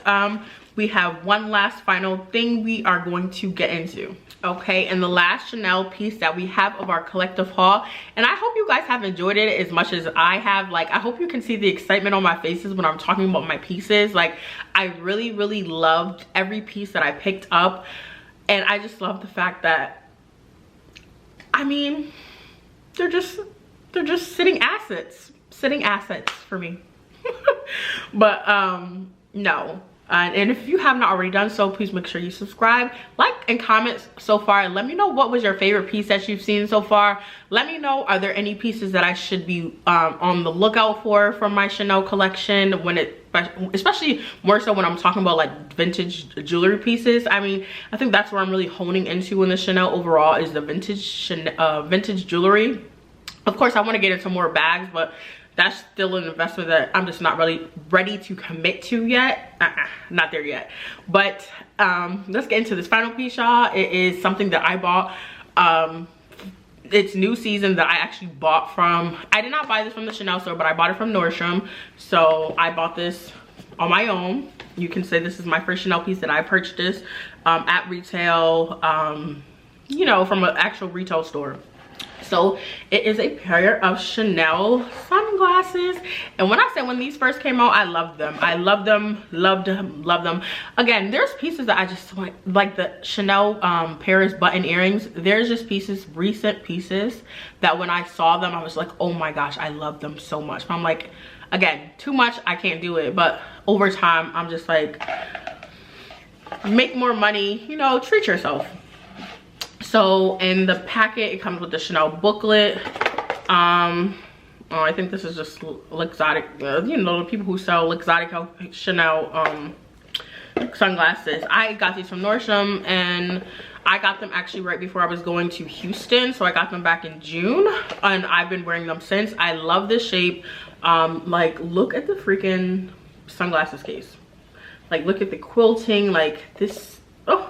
B: We have one last final thing we are going to get into. Okay, and the last Chanel piece that we have of our collective haul, and I hope you guys have enjoyed it as much as I have. Like, I hope you can see the excitement on my faces when I'm talking about my pieces. Like, I really loved every piece that I picked up, and I just love the fact that, I mean, they're just sitting assets for me. But no. And if you have not already done so, please make sure you subscribe, like, and comment so far. Let me know what was your favorite piece that you've seen so far. Let me know, are there any pieces that I should be on the lookout for from my Chanel collection, when it, especially more so when I'm talking about like vintage jewelry pieces. I mean, I think that's where I'm really honing into in the Chanel overall, is the vintage jewelry. Of course, I want to get into more bags, but that's still an investment that I'm just not really ready to commit to yet. Not there yet. But let's get into this final piece, y'all. It is something that I bought. It's new season that I actually bought from, I did not buy this from the Chanel store, but I bought it from Nordstrom. So I bought this on my own. You can say this is my first Chanel piece that I purchased at retail, you know, from an actual retail store. So it is a pair of Chanel sunglasses, and when I said when these first came out, I loved them. I loved them, loved them. Again, there's pieces that I just want, like the Chanel Paris button earrings. There's just pieces, recent pieces, that when I saw them, I was like, oh my gosh, I love them so much. But I'm like, again, too much, I can't do it. But over time, I'm just like, make more money, you know, treat yourself. So in the packet, it comes with the Chanel booklet. Oh, I think this is just Luxottic, you know, the people who sell Luxottic Chanel sunglasses. I got these from Nordstrom, and I got them actually right before I was going to Houston. So I got them back in June, and I've been wearing them since. I love this shape. Like, look at the freaking sunglasses case. Like, look at the quilting, like this. Oh.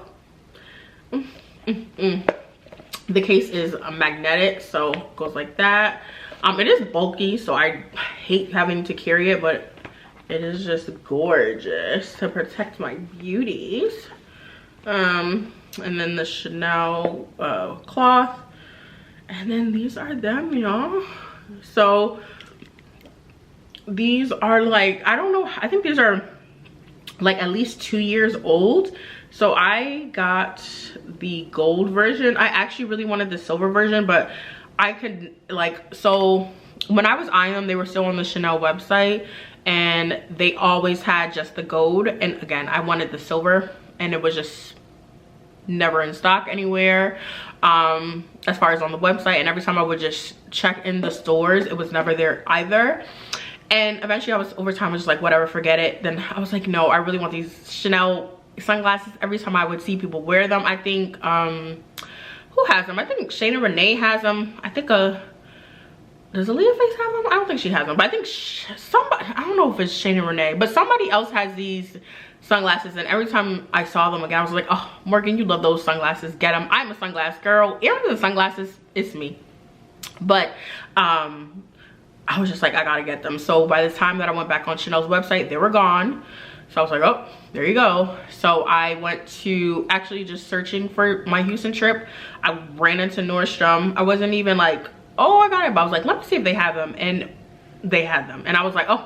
B: The case is magnetic, so it goes like that. It is bulky, so I hate having to carry it, but it is just gorgeous to protect my beauties. And then the Chanel cloth, and then these are them, y'all. So these are like, I don't know, I think these are like at least 2 years old. So I got the gold version. I actually really wanted the silver version, but I could, like, so when I was eyeing them, they were still on the Chanel website, and they always had just the gold. And again, I wanted the silver, and it was just never in stock anywhere, as far as on the website. And every time I would just check in the stores, it was never there either. And eventually over time I was just like, whatever, forget it. Then I was like, no, I really want these Chanel sunglasses. Every time I would see people wear them, I think who has them? I think Shayna Renee has them. I think does Aaliyah Face have them? I don't think she has them, but I think somebody, I don't know if it's Shayna Renee, but somebody else has these sunglasses. And every time I saw them again, I was like, oh, Morgan, you love those sunglasses, get them. I'm a sunglass girl. Earrings and sunglasses, it's me. But I was just like, I gotta get them. So by the time that I went back on Chanel's website, they were gone. So I was like, oh, there you go. So I went to actually just searching for my Houston trip. I ran into Nordstrom. I wasn't even like, oh, I got it. But I was like, let me see if they have them. And they had them. And I was like, oh,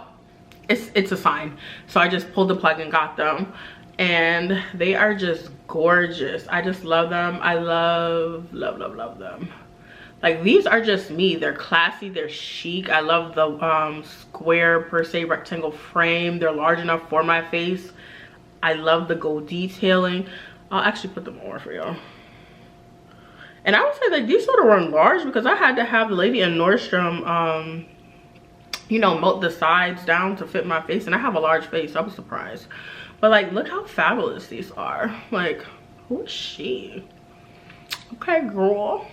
B: it's a sign. So I just pulled the plug and got them. And they are just gorgeous. I just love them. I love them. Like, these are just me. They're classy, they're chic. I love the square per se rectangle frame. They're large enough for my face. I love the gold detailing. I'll actually put them on for y'all. And I would say like these sort of run large, because I had to have the lady in Nordstrom you know, melt the sides down to fit my face, and I have a large face, so I was surprised. But like, look how fabulous these are. Like, who is she? Okay, girl.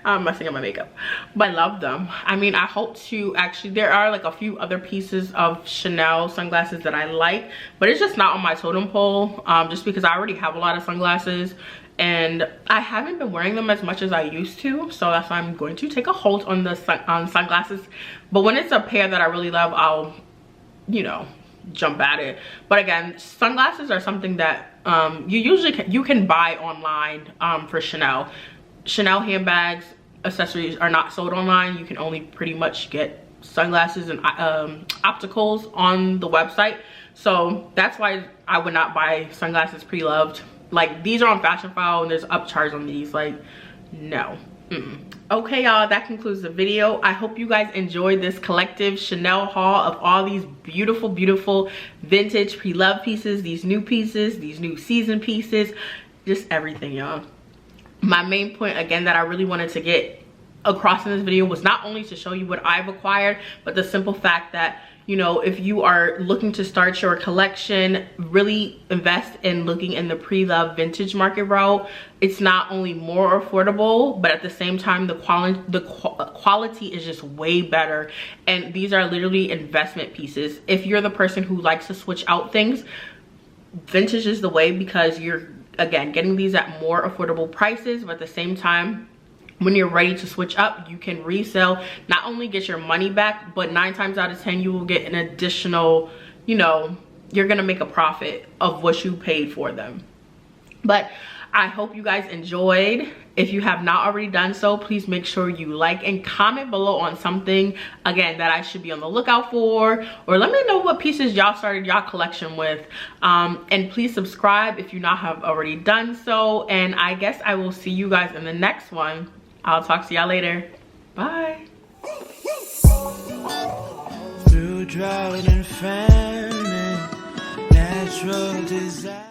B: I'm messing up my makeup, but I love them. I mean, I hope to actually, there are like a few other pieces of Chanel sunglasses that I like, but it's just not on my totem pole, just because I already have a lot of sunglasses and I haven't been wearing them as much as I used to. So that's why I'm going to take a hold on the sunglasses. But when it's a pair that I really love, I'll, you know, jump at it. But again, sunglasses are something that you can buy online for Chanel. Chanel handbags, accessories are not sold online. You can only pretty much get sunglasses and opticals on the website. So that's why I would not buy sunglasses pre-loved. Like, these are on Fashion File and there's upcharge on these. Like, no, Okay, y'all, that concludes the video. I hope you guys enjoyed this collective Chanel haul of all these beautiful, beautiful vintage pre-loved pieces, these new season pieces, just everything, y'all. My main point, again, that I really wanted to get across in this video was not only to show you what I've acquired, but the simple fact that, you know, if you are looking to start your collection, really invest in looking in the pre-loved vintage market route. It's not only more affordable, but at the same time, the quality is just way better. And these are literally investment pieces. If you're the person who likes to switch out things, vintage is the way, because you're, again, getting these at more affordable prices, but at the same time, when you're ready to switch up, you can resell, not only get your money back, but 9 times out of 10 you will get an additional, you know, you're gonna make a profit of what you paid for them. But I hope you guys enjoyed. If you have not already done so, please make sure you like and comment below on something, again, that I should be on the lookout for, or let me know what pieces y'all started y'all collection with. And please subscribe if you not have already done so, and I guess I will see you guys in the next one. I'll talk to y'all later. Bye.
A: Through drought and famine, natural desire.